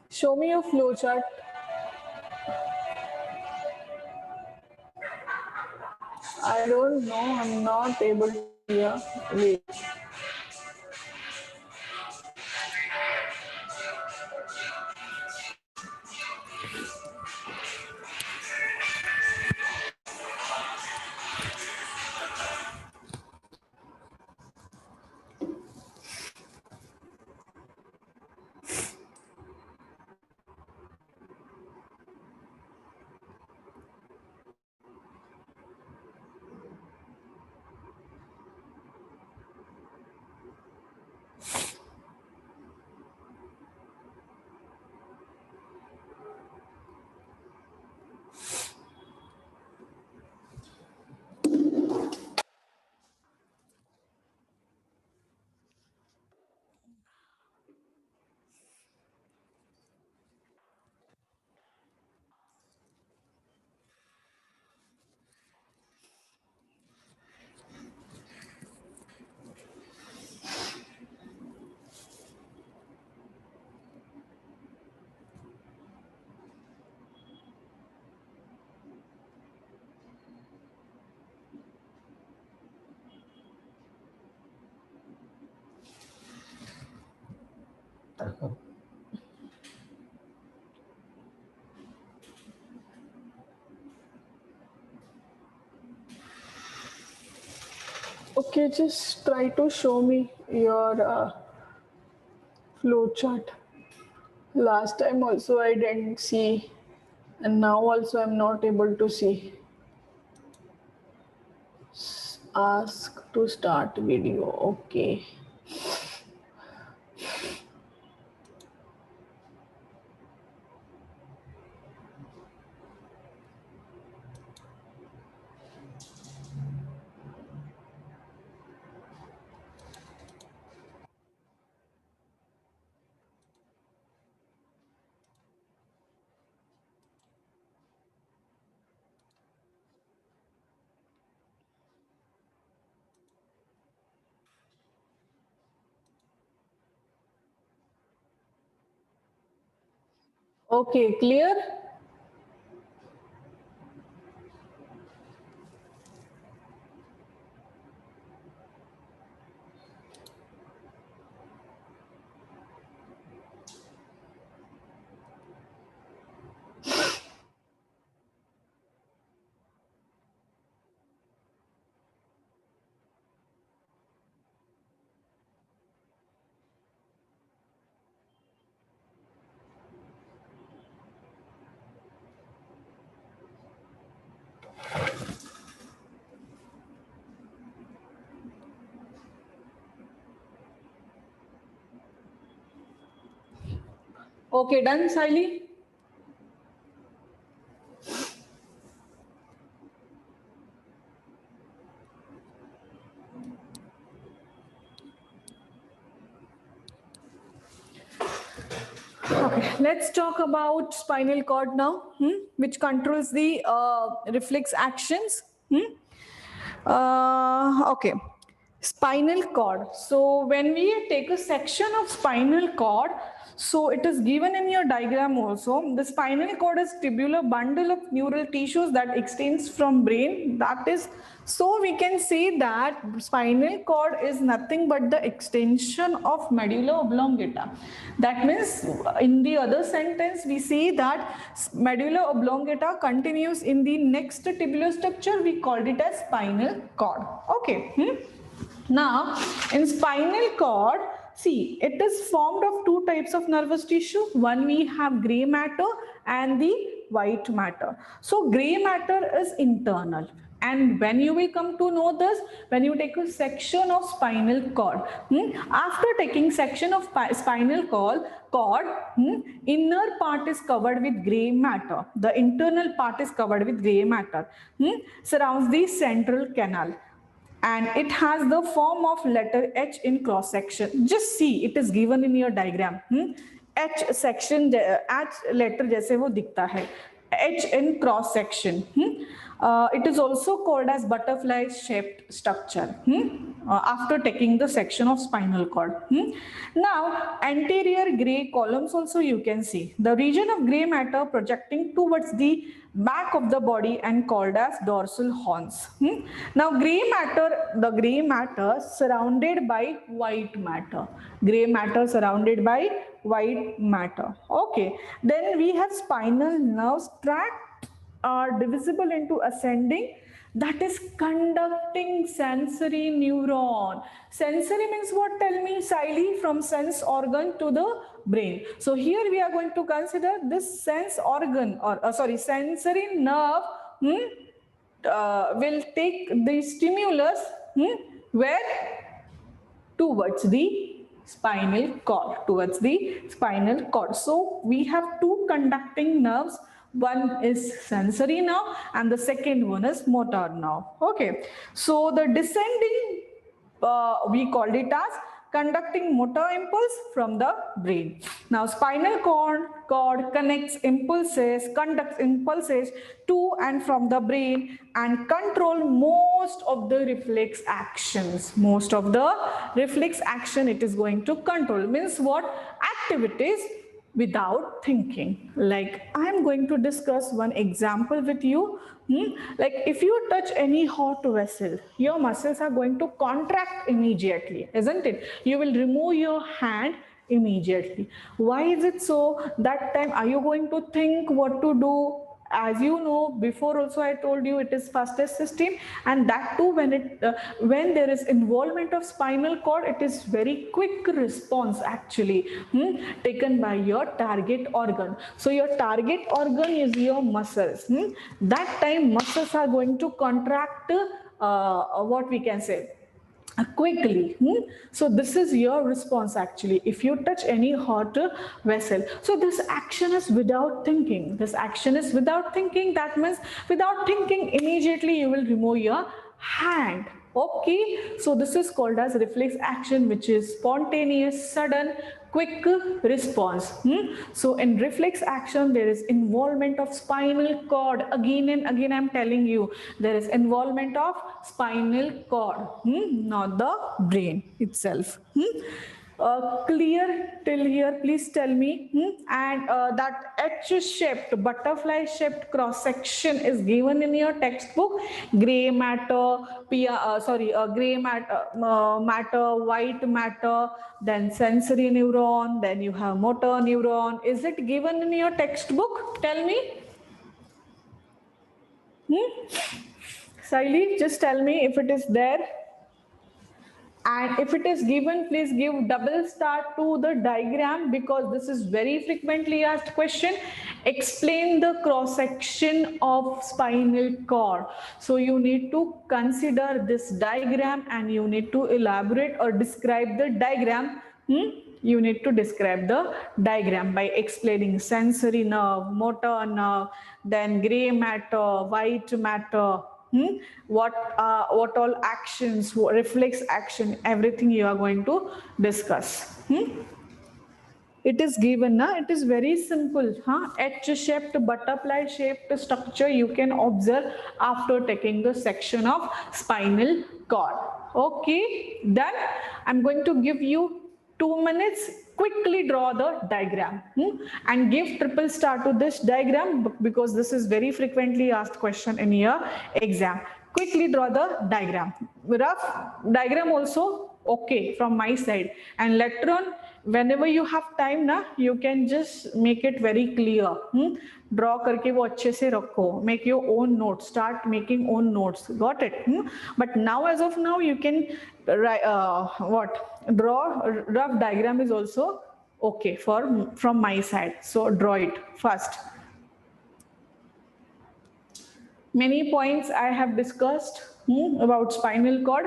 Show me your flow chart. I don't know. I'm not able to hear. Wait. Okay, just try to show me your flow chart. Last time also I didn't see, and now also I'm not able to see. Ask to start video. Okay. Okay, clear? Okay, done, Saili? Okay, let's talk about spinal cord now, which controls the reflex actions. Okay, spinal cord. So when we take a section of spinal cord, so it is given in your diagram also. The spinal cord is tubular bundle of neural tissues that extends from brain. That is, so we can say that spinal cord is nothing but the extension of medulla oblongata. That means in the other sentence we say that medulla oblongata continues in the next tubular structure. We called it as spinal cord. Okay. Now, in spinal cord, see, it is formed of two types of nervous tissue. One we have gray matter and the white matter. So, gray matter is internal. And when you will come to know this, when you take a section of spinal cord, after taking section of spinal cord, inner part is covered with gray matter. The internal part is covered with gray matter. Surrounds the central canal. And it has the form of letter H in cross section. Just see, it is given in your diagram. H section, H letter जैसे वो दिखता है. H in cross section. It is also called as butterfly shaped structure after taking the section of spinal cord. Now, anterior gray columns also you can see. The region of gray matter projecting towards the back of the body and called as dorsal horns. Now, the gray matter surrounded by white matter. Gray matter surrounded by white matter. Okay. Then we have spinal nerves tract are divisible into ascending, that is conducting sensory neuron. Sensory means what? Tell me, Saili, from sense organ to the brain. So here we are going to consider this sense organ or sensory nerve will take the stimulus where? Towards the spinal cord, So we have two conducting nerves. One is sensory nerve and the second one is motor nerve. Okay. So the descending, we called it as conducting motor impulse from the brain. Now spinal cord conducts impulses to and from the brain and control most of the reflex actions. Most of the reflex action it is going to control. Means what? Activities without thinking. Like I am going to discuss one example with you. Like if you touch any hot vessel, your muscles are going to contract immediately, isn't it? You will remove your hand immediately. Why is it so? That time are you going to think what to do? As you know, before also I told you it is fastest system, and that too when there is involvement of spinal cord, it is very quick response actually taken by your target organ. So your target organ is your muscles. That time muscles are going to contract what we can say quickly. So this is your response actually if you touch any hot vessel. So this action is without thinking. That means without thinking immediately you will remove your hand. Okay, so this is called as reflex action, which is spontaneous, sudden, quick response. So in reflex action there is involvement of spinal cord. Again and again I am telling you, there is involvement of spinal cord, not the brain itself. Clear till here? Please tell me. And that H-shaped, butterfly-shaped cross-section is given in your textbook. Gray matter, gray matter, white matter, then sensory neuron, then you have motor neuron. Is it given in your textbook? Tell me. Saili, just tell me if it is there. And if it is given, please give double star to the diagram, because this is very frequently asked question. Explain the cross section of spinal cord. So you need to consider this diagram and you need to elaborate or describe the diagram You need to describe the diagram by explaining sensory nerve, motor nerve, then gray matter, white matter, what all actions, reflex action, everything you are going to discuss. It is given, it is very simple. H-shaped, butterfly shaped structure you can observe after taking the section of spinal cord. Okay, then I'm going to give you 2 minutes. Quickly draw the diagram and give triple star to this diagram because this is very frequently asked question in your exam. Quickly draw the diagram. Rough diagram also okay from my side, and later on whenever you have time na, you can just make it very clear. Draw करके वो अच्छे से रखो. Make your own notes. Start making own notes. Got it? But now, as of now, you can draw rough diagram is also okay from my side. So draw it first. Many points I have discussed about spinal cord.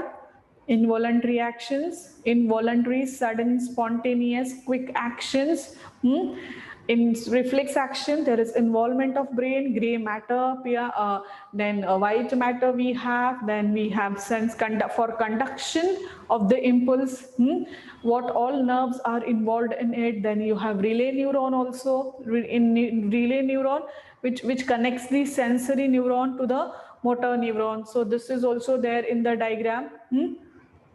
Involuntary actions, involuntary, sudden, spontaneous, quick actions. In reflex action, there is involvement of brain, gray matter, then white matter we have, then we have sense for conduction of the impulse, what all nerves are involved in it. Then you have relay neuron also, in relay neuron, which connects the sensory neuron to the motor neuron. So this is also there in the diagram.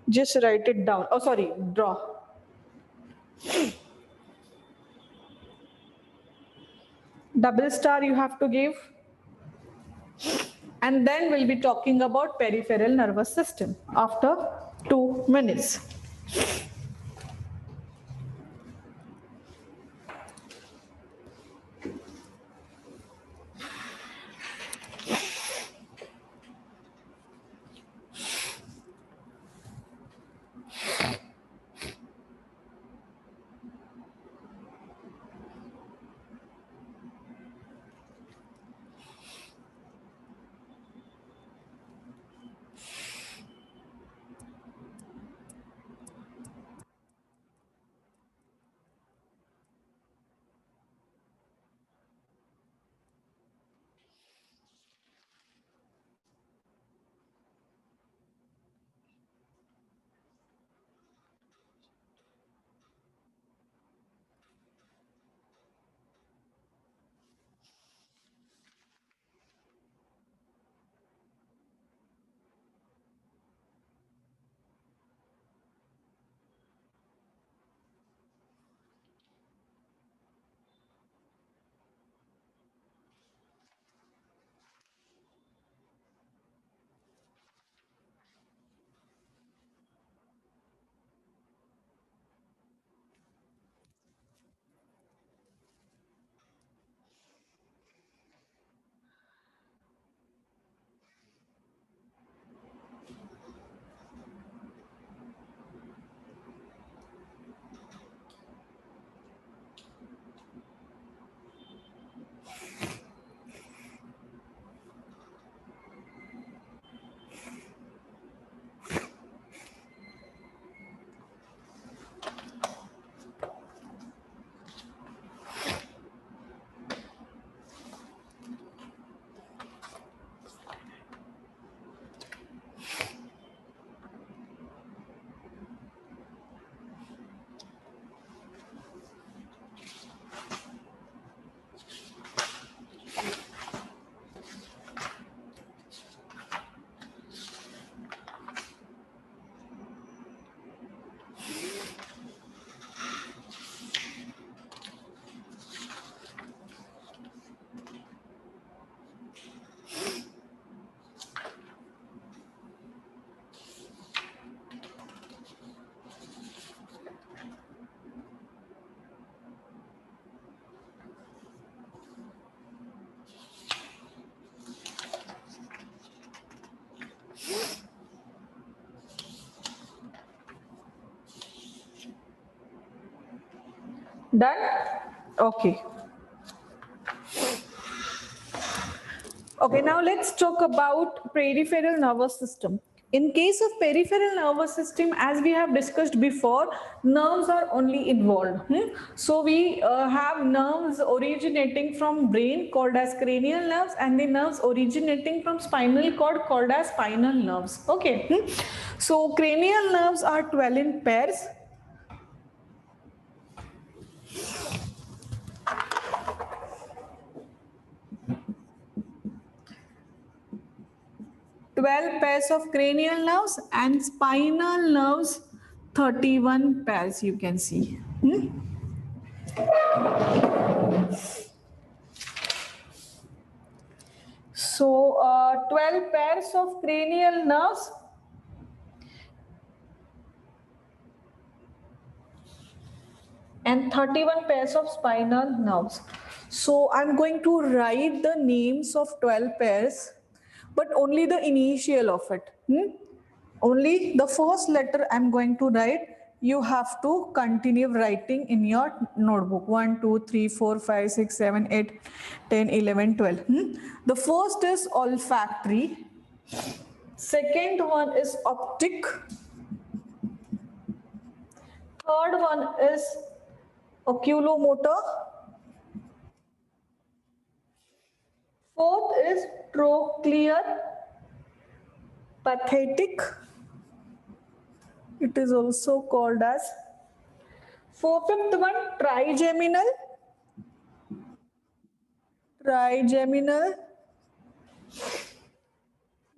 Just write it down. Oh, sorry, draw. Double star you have to give. And then we'll be talking about peripheral nervous system after 2 minutes. Done? Okay. Okay, now let's talk about peripheral nervous system. In case of peripheral nervous system, as we have discussed before, nerves are only involved. So we have nerves originating from brain called as cranial nerves, and the nerves originating from spinal cord called as spinal nerves. Okay. So cranial nerves are 12 in pairs. 12 pairs of cranial nerves, and spinal nerves 31 pairs, you can see. So 12 pairs of cranial nerves and 31 pairs of spinal nerves. So I'm going to write the names of 12 pairs, but only the initial of it. Only the first letter I'm going to write. You have to continue writing in your notebook. 1, 2, 3, 4, 5, 6, 7, 8, 10, 11, 12. The first is olfactory. Second one is optic. Third one is oculomotor. Fourth is trochlear. Pathetic. It is also called as. Fifth one, trigeminal. Trigeminal.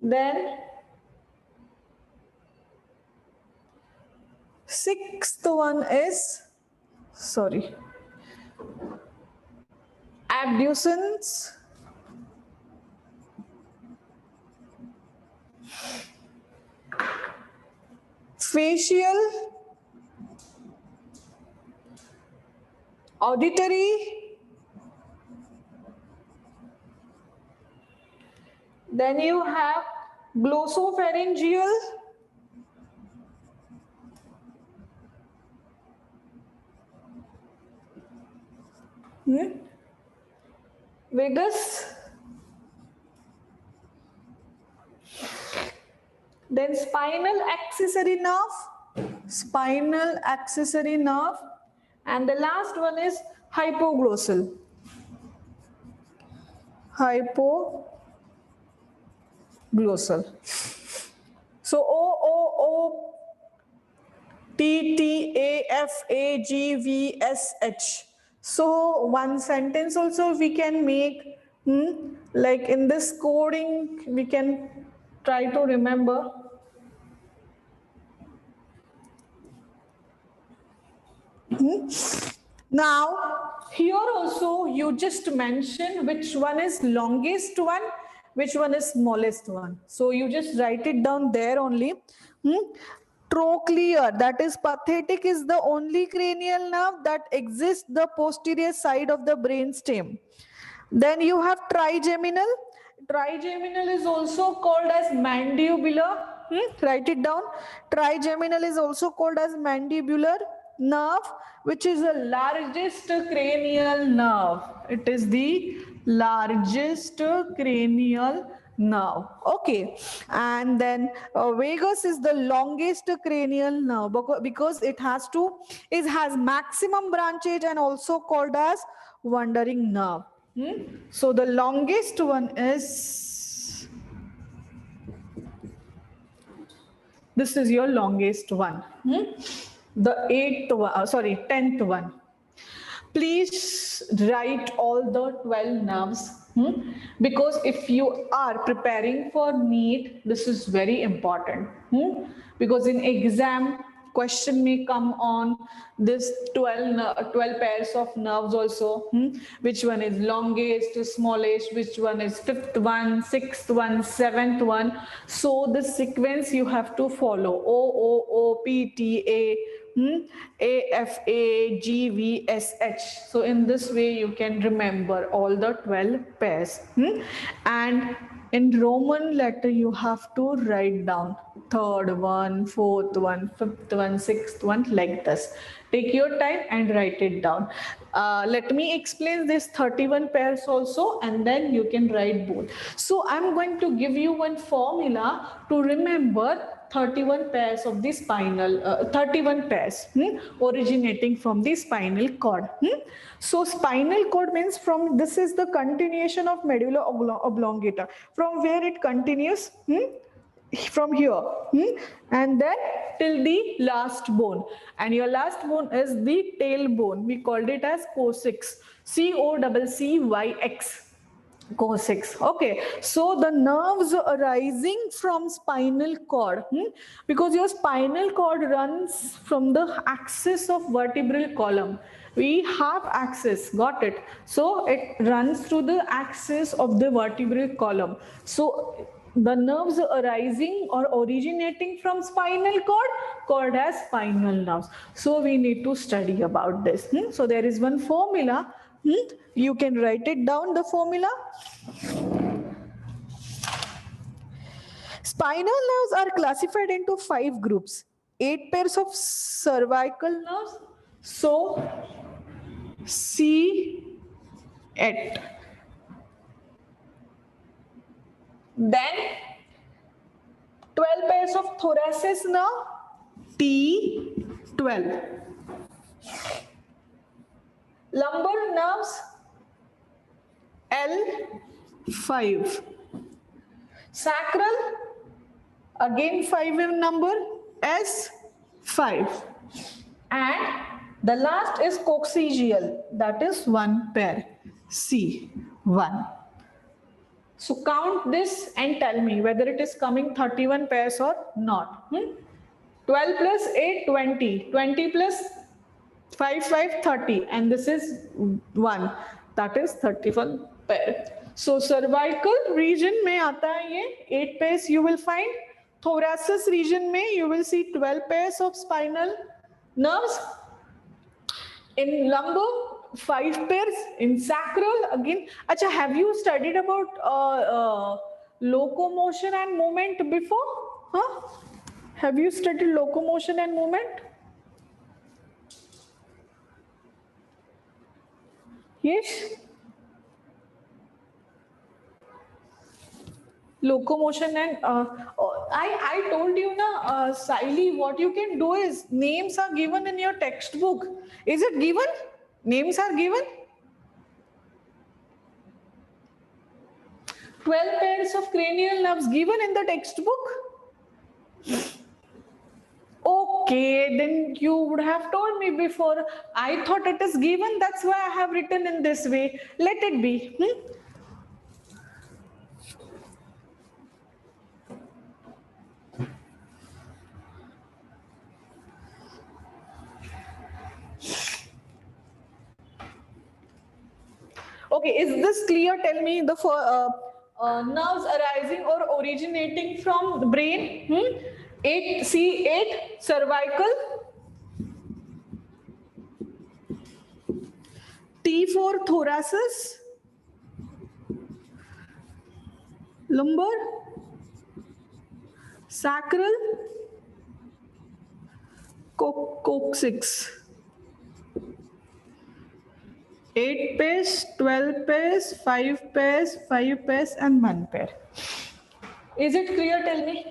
Then sixth one is, abducens. Facial. Auditory. Then you have glossopharyngeal. Vagus. Then spinal accessory nerve. Spinal accessory nerve. And the last one is hypoglossal. Hypoglossal. So O, T, T, A, F, A, G, V, S, H. So one sentence also we can make, like in this coding, we can try to remember. Now, here also you just mention which one is longest one, which one is smallest one. So you just write it down there only. Trochlear, that is pathetic, is the only cranial nerve that exists the posterior side of the brainstem. Then you have trigeminal. Trigeminal is also called as mandibular. Write it down. Trigeminal is also called as mandibular nerve, which is the largest cranial nerve. It is the largest cranial nerve. Okay. And then vagus is the longest cranial nerve because it has maximum branchage and also called as wandering nerve. So the longest one is, this is your longest one. The 10th one. Please write all the 12 nerves, because if you are preparing for NEET, this is very important. Because in exam, question may come on this 12 pairs of nerves also. Which one is longest, smallest, which one is 5th one, 6th one, 7th one. So the sequence you have to follow. O, P, T, A, A, F, A, G, V, S, H. So in this way you can remember all the 12 pairs. And in Roman letter you have to write down. third one, fourth one, fifth one, sixth one, like this. Take your time and write it down. Let me explain this 31 pairs also, and then you can write both. So I'm going to give you one formula to remember 31 pairs of the spinal, 31 pairs originating from the spinal cord. So spinal cord means from, this is the continuation of medulla oblongata, from where it continues, from here, and then till the last bone, and your last bone is the tailbone. We called it as coccyx, COCCYX. Coccyx. Okay, so the nerves arising from spinal cord, because your spinal cord runs from the axis of vertebral column. We have axis, got it? So it runs through the axis of the vertebral column. So the nerves arising or originating from spinal cord called as spinal nerves. So we need to study about this. So there is one formula. You can write it down, the formula. Spinal nerves are classified into 5 groups. 8 pairs of cervical nerves. So C8. Then 12 pairs of thoracic nerve, T12. Lumbar nerves, L5. Sacral, again 5 in number, S5. And the last is coccygeal, that is 1 pair, C1. So count this and tell me whether it is coming 31 pairs or not. 12 plus 8, 20. 20 plus 5, 30. And this is 1. That is 31 pair. So cervical region में आता है ये 8 pairs you will find. Thoracic region में you will see 12 pairs of spinal nerves. In lumbar, 5 pairs. In sacral, again. Acha, have you studied about locomotion and movement before? Huh? Have you studied locomotion and movement? Yes? Locomotion and I told you na, Saili, what you can do is names are given in your textbook. Is it given? Names are given? 12 pairs of cranial nerves given in the textbook? Okay, then you would have told me before. I thought it is given, that's why I have written in this way. Let it be. Okay, is this clear? Tell me the nerves arising or originating from the brain. 8, C8, cervical. T4, thoracic. Lumbar. Sacral. Coccyx. 8 pairs, 12 pairs, 5 pairs, 5 pairs, and 1 pair. Is it clear? Tell me.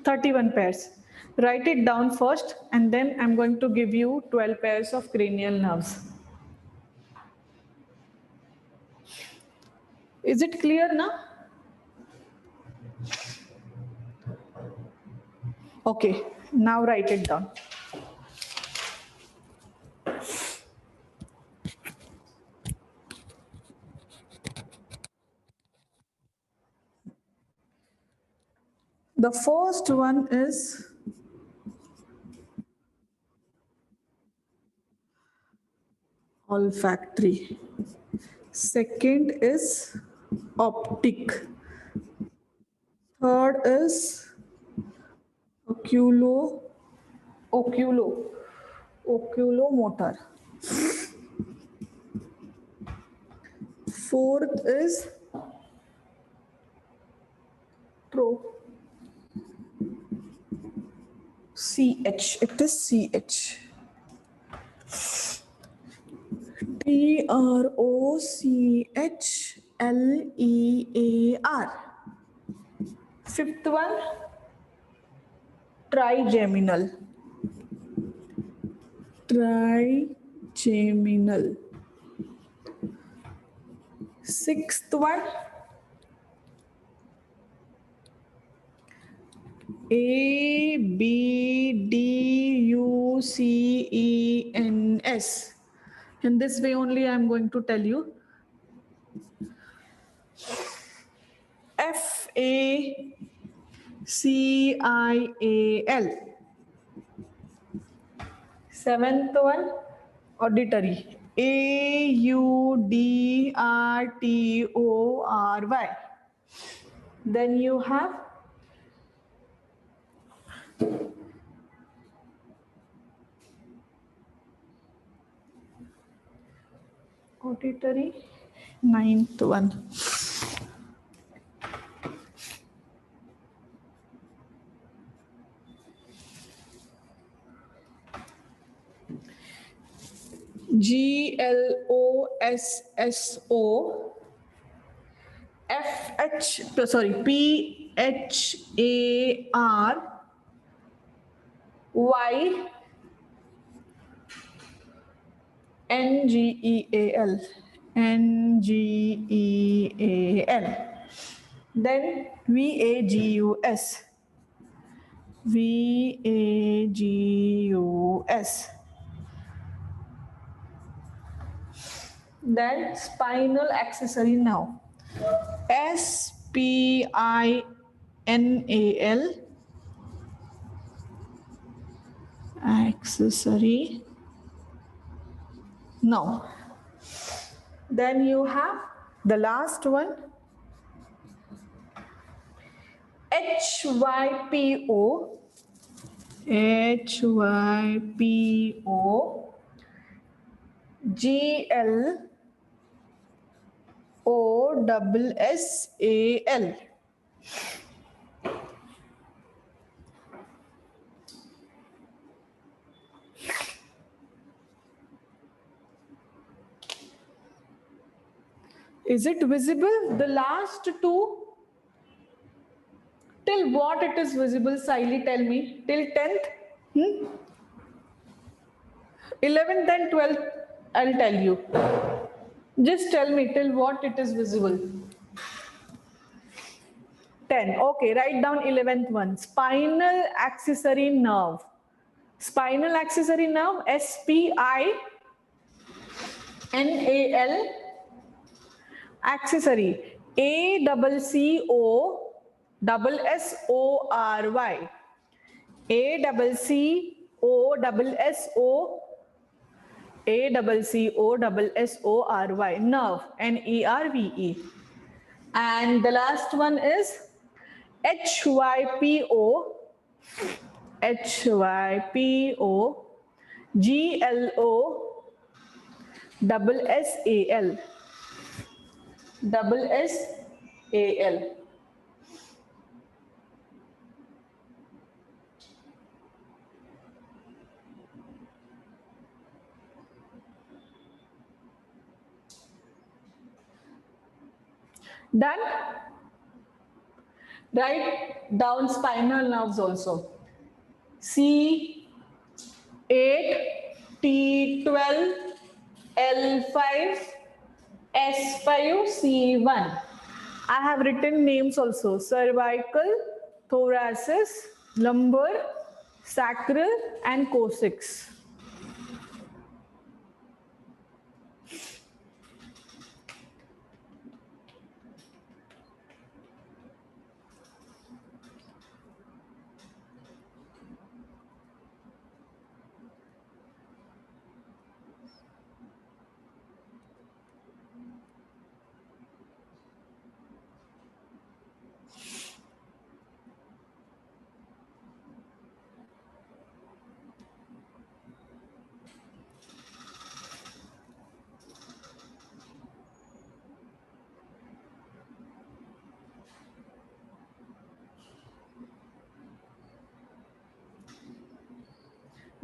"31 pairs. Write it down first, and then I'm going to give you 12 pairs of cranial nerves. Is it clear now? Okay, now write it down. The first one is olfactory. Second is optic. Third is oculomotor. Fourth is CH. It is CH. TROCHLEAR. Fifth one, trigeminal. Trigeminal. Sixth one, ABDUCENS. In this way only I am going to tell you. FACIAL. Seventh one, auditory. AUDRTORY. Then you have auditory. Ninth one. GLOSSO. PHARYNGEAL. Then VAGUS. Then spinal accessory now. SPINAL. Accessory. Now. Then you have the last one. HYPO. HYPO. GLOSSAL. Is it visible? The last two, till what it is visible, Siley, tell me. Till 10th? 11th and 12th, I'll tell you. Just tell me till what it is visible. 10. Okay, write down 11th one. Spinal accessory nerve. Spinal accessory nerve, SPINAL. Accessory, ACCOSSORY. ACCOSSORY. Nerve, NERVE. And the last one is HYPO. GLOSSAL. SSAL. Done? Write down spinal nerves also. C8, T12, L5, S5, C1. I have written names also. Cervical, thoracic, lumbar, sacral and coccyx.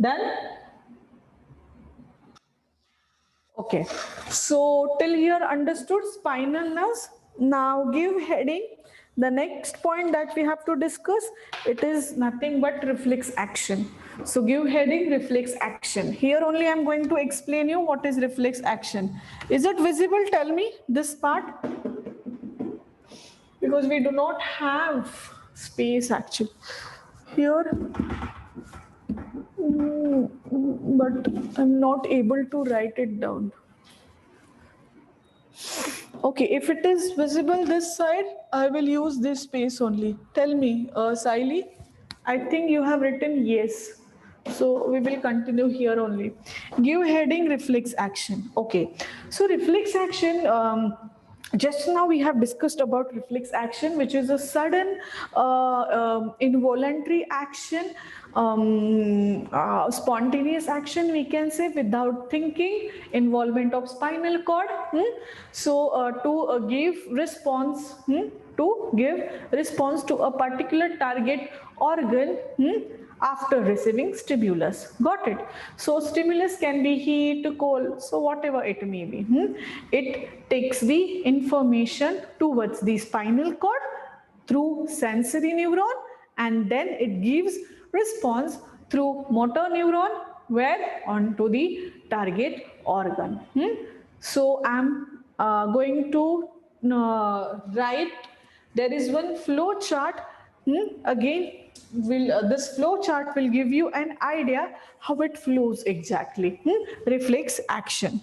Done? Okay, so till here understood spinal nerves. Now give heading. The next point that we have to discuss, it is nothing but reflex action. So give heading reflex action. Here only I am going to explain you what is reflex action. Is it visible? Tell me this part. Because we do not have space actually. Here, but I'm not able to write it down. Okay, if it is visible this side, I will use this space only. Tell me, Saili, I think you have written yes. So we will continue here only. Give heading reflex action. Okay, so reflex action, just now we have discussed about reflex action, which is a sudden involuntary action, spontaneous action we can say, without thinking, involvement of spinal cord. So to give response, to give response to a particular target organ after receiving stimulus. Got it? So stimulus can be heat, cold, so whatever it may be. It takes the information towards the spinal cord through sensory neuron, and then it gives response through motor neuron where onto the target organ. So I'm going to write, there is one flow chart. Again, this flow chart will give you an idea how it flows exactly. Reflex action.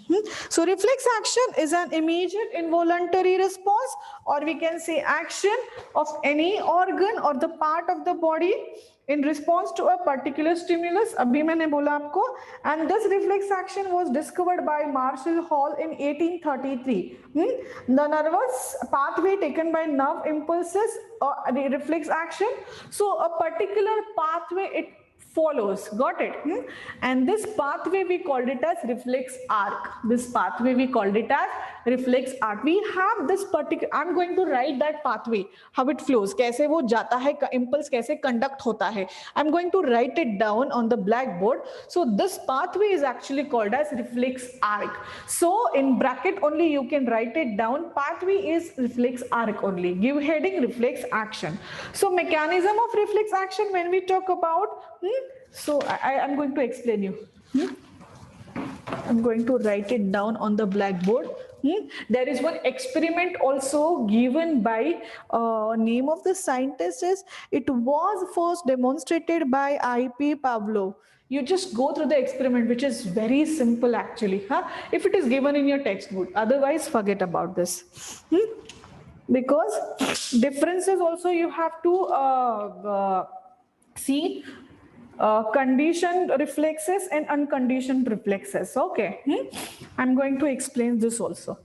So reflex action is an immediate involuntary response, or we can say action of any organ or the part of the body in response to a particular stimulus. Abhi maine bola aapko. And this reflex action was discovered by Marshall Hall in 1833. The nervous pathway taken by nerve impulses or the reflex action. So a particular pathway it follows. Got it? And this pathway we called it as reflex arc. This pathway we called it as reflex arc. We have this particular, I'm going to write that pathway, how it flows, कैसे वो जाता है, impulse कैसे conduct होता है. I'm going to write it down on the blackboard. So this pathway is actually called as reflex arc. So in bracket only you can write it down. Pathway is reflex arc only. Give heading reflex action. So mechanism of reflex action when we talk about, so I am going to explain you. I'm going to write it down on the blackboard. There is one experiment also given by name of the scientist is, it was first demonstrated by I.P. Pavlov. You just go through the experiment, which is very simple actually. If it is given in your textbook, otherwise forget about this. Because differences also you have to see. Conditioned reflexes and unconditioned reflexes. Okay, I'm going to explain this also.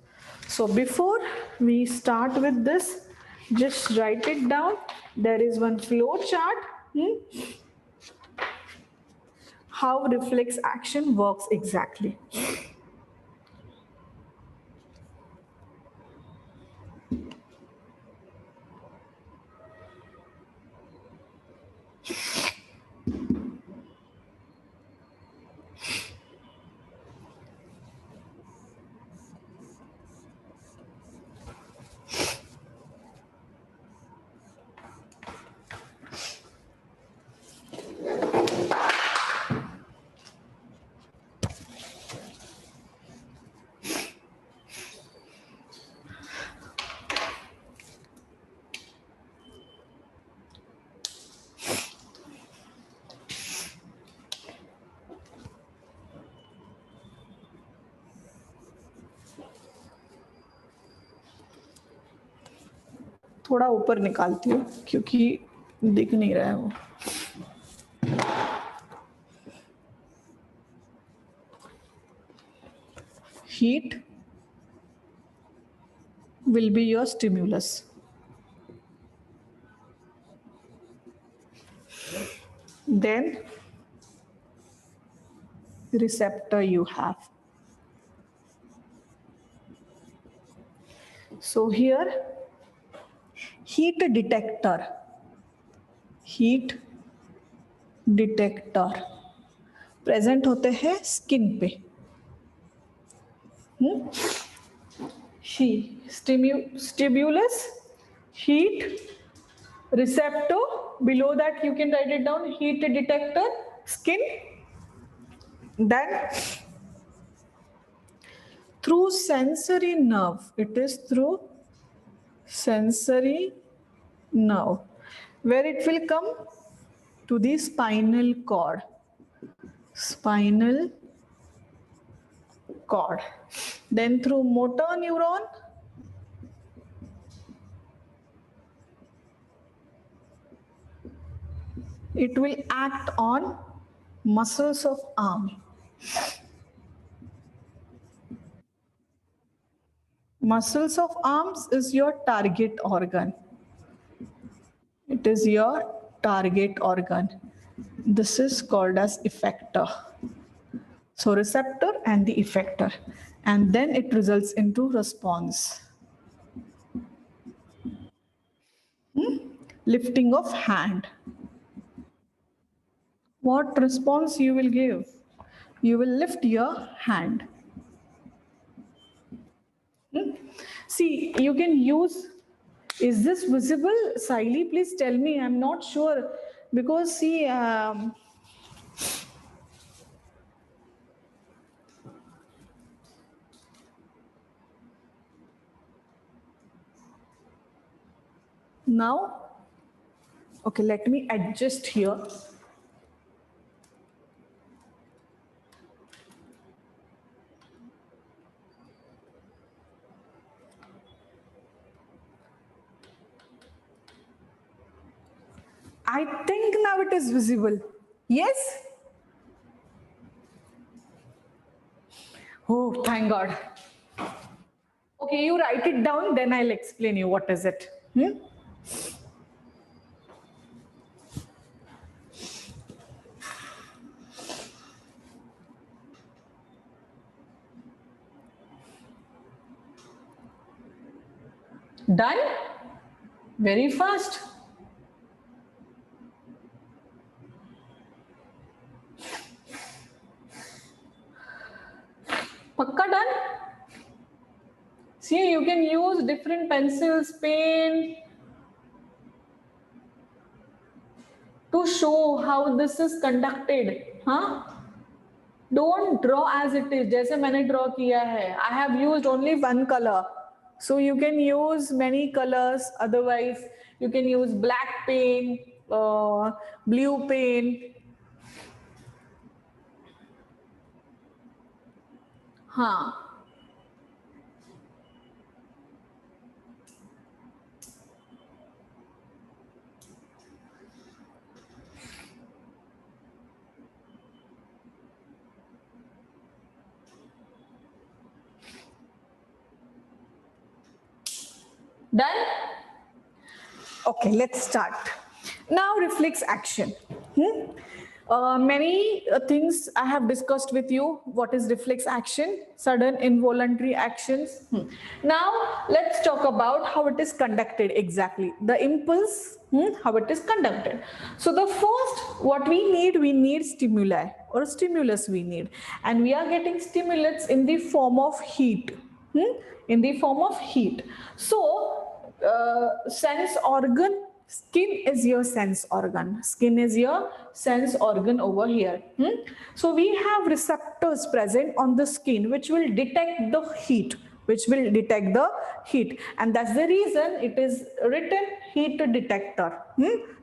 So before we start with this, just write it down. There is one flow chart. How reflex action works exactly. थोड़ा ऊपर निकालती हूँ क्योंकि दिख नहीं रहा है वो. Heat will be your stimulus. Then receptor you have. So here heat detector. Present होते हैं स्किन पे. Stimulus, heat, receptor, below that you can write it down, heat detector, skin. Then through sensory nerve, it is through sensory nerve, where it will come to the spinal cord. Spinal cord. Then through motor neuron, it will act on muscles of arm. Muscles of arms is your target organ. It is your target organ. This is called as effector. So receptor and the effector. And then it results into response. Lifting of hand. What response you will give? You will lift your hand. See, you can use, is this visible? Siley, please tell me. I'm not sure. Because see, now, okay, let me adjust here. I think now it is visible. Yes? Oh, thank God. Okay, you write it down, then I'll explain you what is it. Done? Very fast. Pakka done? See, you can use different pencils, pen to show how this is conducted. Huh? Don't draw as it is. जैसे मैंने draw किया है. I have used only one color. So you can use many colors. Otherwise, you can use black pen, blue pen. Huh. Done? Okay, let's start. Now reflex action. Many things I have discussed with you. What is reflex action? Sudden involuntary actions. Now let's talk about how it is conducted exactly. The impulse, how it is conducted. So the first, what we need stimuli or stimulus we need. And we are getting stimulants in the form of heat. In the form of heat. So sense organ, skin is your sense organ. Skin is your sense organ over here. So we have receptors present on the skin which will detect the heat. And that's the reason it is written heat detector.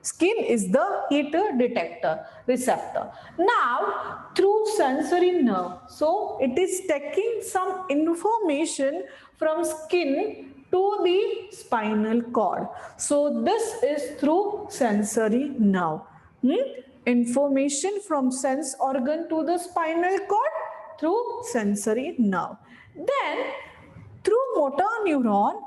Skin is the heat detector, receptor. Now through sensory nerve, so it is taking some information from skin to the spinal cord. So this is through sensory nerve. Information from sense organ to the spinal cord through sensory nerve. Then through motor neuron,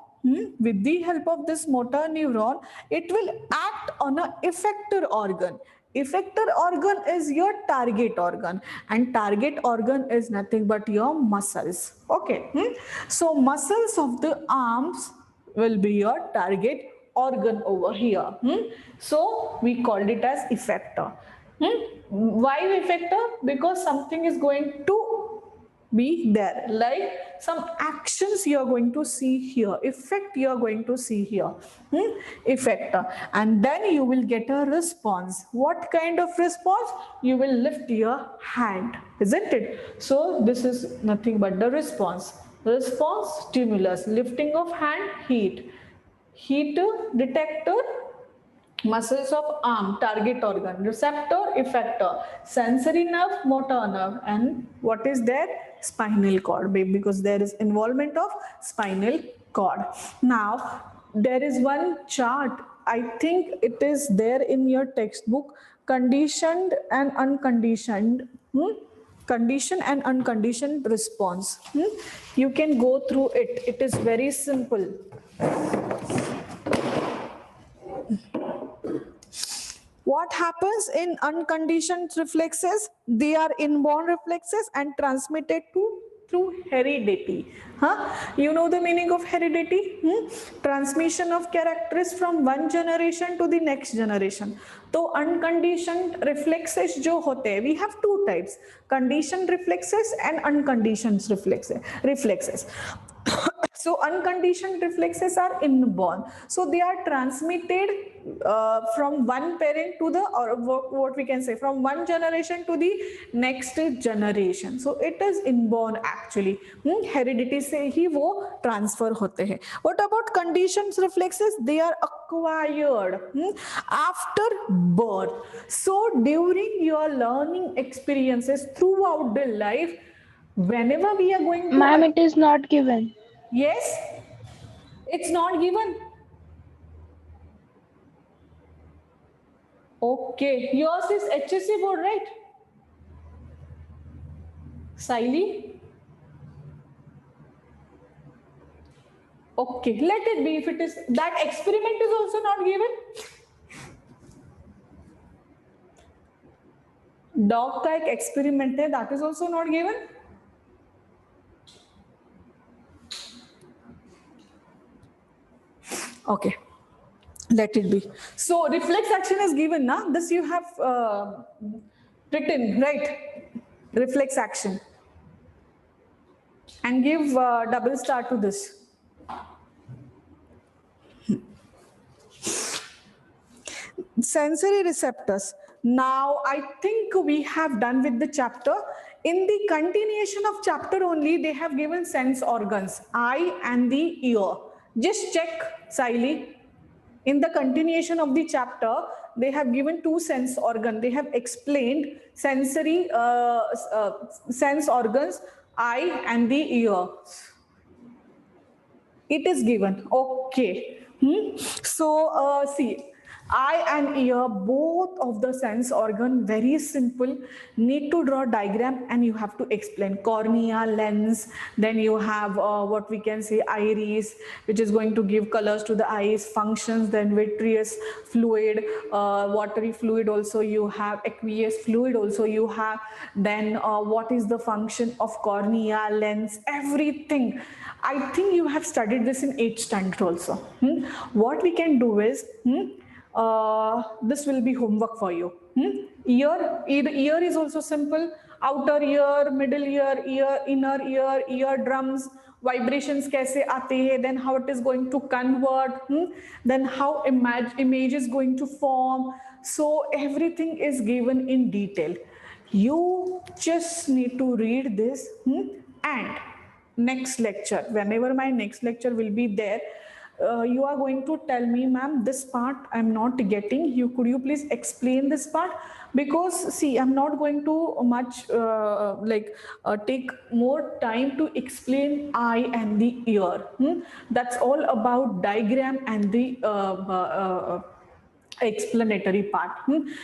with the help of this motor neuron, it will act on an effector organ. Effector organ is your target organ, and target organ is nothing but your muscles. Okay. So muscles of the arms will be your target organ over here. So we called it as effector. Why effector? Because something is going to be there, like some actions you are going to see here, effect you are going to see here, effector, and then you will get a response. What kind of response? You will lift your hand, isn't it? So this is nothing but the response. Response, stimulus, lifting of hand, heat, heater, detector, muscles of arm, target organ, receptor, effector, sensory nerve, motor nerve, and what is there? Spinal cord, because there is involvement of spinal cord. Now, there is one chart, I think it is there in your textbook, conditioned and unconditioned. Conditioned and unconditioned response. You can go through it. It is very simple. What happens in unconditioned reflexes? They are inborn reflexes and transmitted through heredity. You know the meaning of heredity? Transmission of characters from one generation to the next generation. So unconditioned reflexes जो होते हैं, we have two types: conditioned reflexes and unconditioned reflexes. So unconditioned reflexes are inborn. So they are transmitted from one parent to the, or what we can say, from one generation to the next generation. So it is inborn actually. Heredity से ही वो transfer होते हैं. What about conditioned reflexes? They are acquired after birth. So during your learning experiences throughout the life, whenever we are going to... Ma'am, it is not given. Yes, it's not given. Okay, yours is HSC board, right? Siley? Okay, let it be. If it is, that experiment is also not given. Dog का एक experiment है, that is also not given. Okay, let it be. So reflex action is given, na? This you have written, right? Reflex action. And give double star to this. Sensory receptors. Now I think we have done with the chapter. In the continuation of chapter only, they have given sense organs, eye and the ear. Just check, Siley. In the continuation of the chapter, they have given two sense organs. They have explained sensory sense organs, eye and the ear. It is given. Okay. So see, eye and ear, both of the sense organ, very simple. Need to draw diagram and you have to explain. Cornea, lens, then you have what we can say iris, which is going to give colors to the eyes, functions, then vitreous fluid, watery fluid also you have, aqueous fluid also you have, then what is the function of cornea, lens, everything. I think you have studied this in 8th standard also. What we can do is, this will be homework for you. Ear is also simple. Outer ear, middle ear, inner ear, eardrums, vibrations kaise aate hai, then how it is going to convert, then how image is going to form. So everything is given in detail. You just need to read this and next lecture, whenever my next lecture will be there, you are going to tell me, ma'am, this part I'm not getting. Could you please explain this part? Because see, I'm not going to much take more time to explain eye and the ear. That's all about diagram and the explanatory part.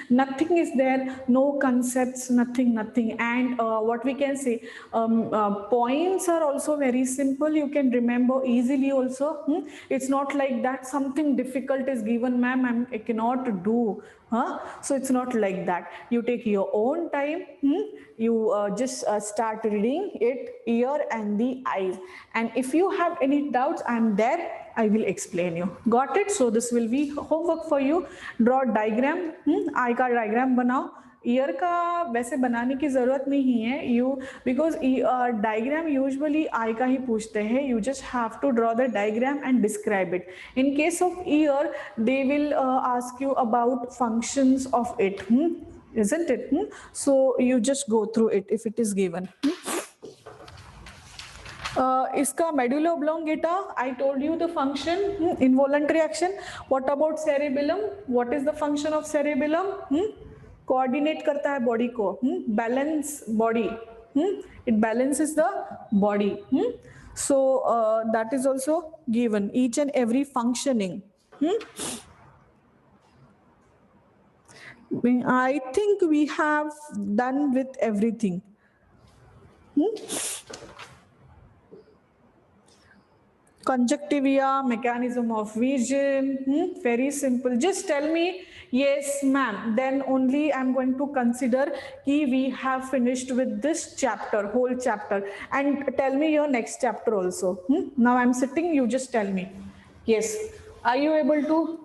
Nothing is there, no concepts, nothing. And what we can say, points are also very simple. You can remember easily also. It's not like that something difficult is given, ma'am, I cannot do. So it's not like that. You take your own time. You just start reading it, ear and the eyes. And if you have any doubts, I'm there. I will explain you. Got it? So this will be homework for you. Draw diagram. Eye ka diagram banao. Ear का वैसे बनाने की जरूरत नहीं है, you because diagram usually eye का ही पूछते हैं, you just have to draw the diagram and describe it. In case of ear they will ask you about functions of it, isn't it? So you just go through it if it is given. इसका medulla oblongata, I told you the function, involuntary action. What about cerebellum? What is the function of cerebellum? Coordinate करता है body को, balance body, it balances the body. So that is also given, each and every functioning. I think we have done with everything. Conjunctiva, mechanism of vision, very simple. Just tell me yes ma'am, then only I'm going to consider कि we have finished with this chapter, whole chapter, and tell me your next chapter also. Now I'm sitting, you just tell me yes. Are you able to?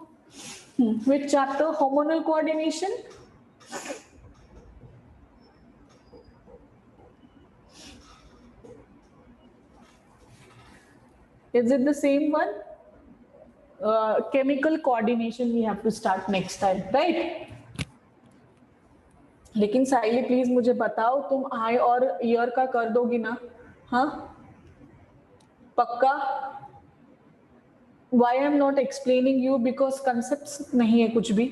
Which chapter? Hormonal coordination. Is it the same one? Chemical coordination we have to start next time, right? लेकिन साइली please मुझे बताओ, तुम आई और year का कर दोगी ना? हाँ पक्का? Why I am not explaining you? Because concepts नहीं है कुछ भी,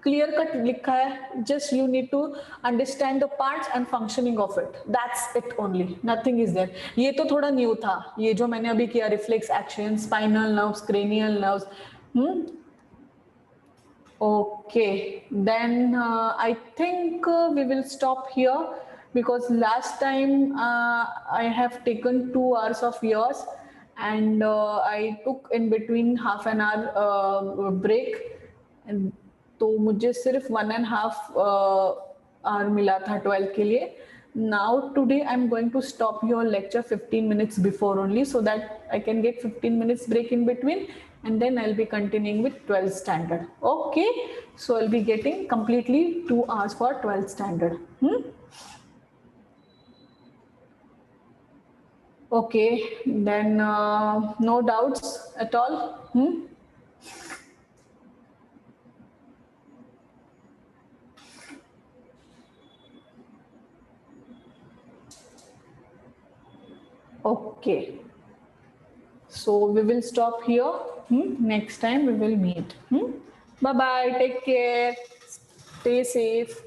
clear cut लिखा है, just you need to understand the parts and functioning of it, that's it only, nothing is there. ये तो थोड़ा new था, ये जो मैंने अभी किया, reflex action, spinal nerves, cranial nerves. Okay, then I think we will stop here, because last time I have taken 2 hours of yours and I took in between half an hour break, and तो मुझे सिर्फ 1.5 hour मिला था 12 के लिए. Now today I'm going to stop your lecture 15 minutes before only, so that I can get 15 minutes break in between, and then I'll be continuing with 12th standard. Okay, so I'll be getting completely 2 hours for 12th standard. Okay, then no doubts at all. Okay, so we will stop here. Next time we will meet. Bye bye, take care, stay safe.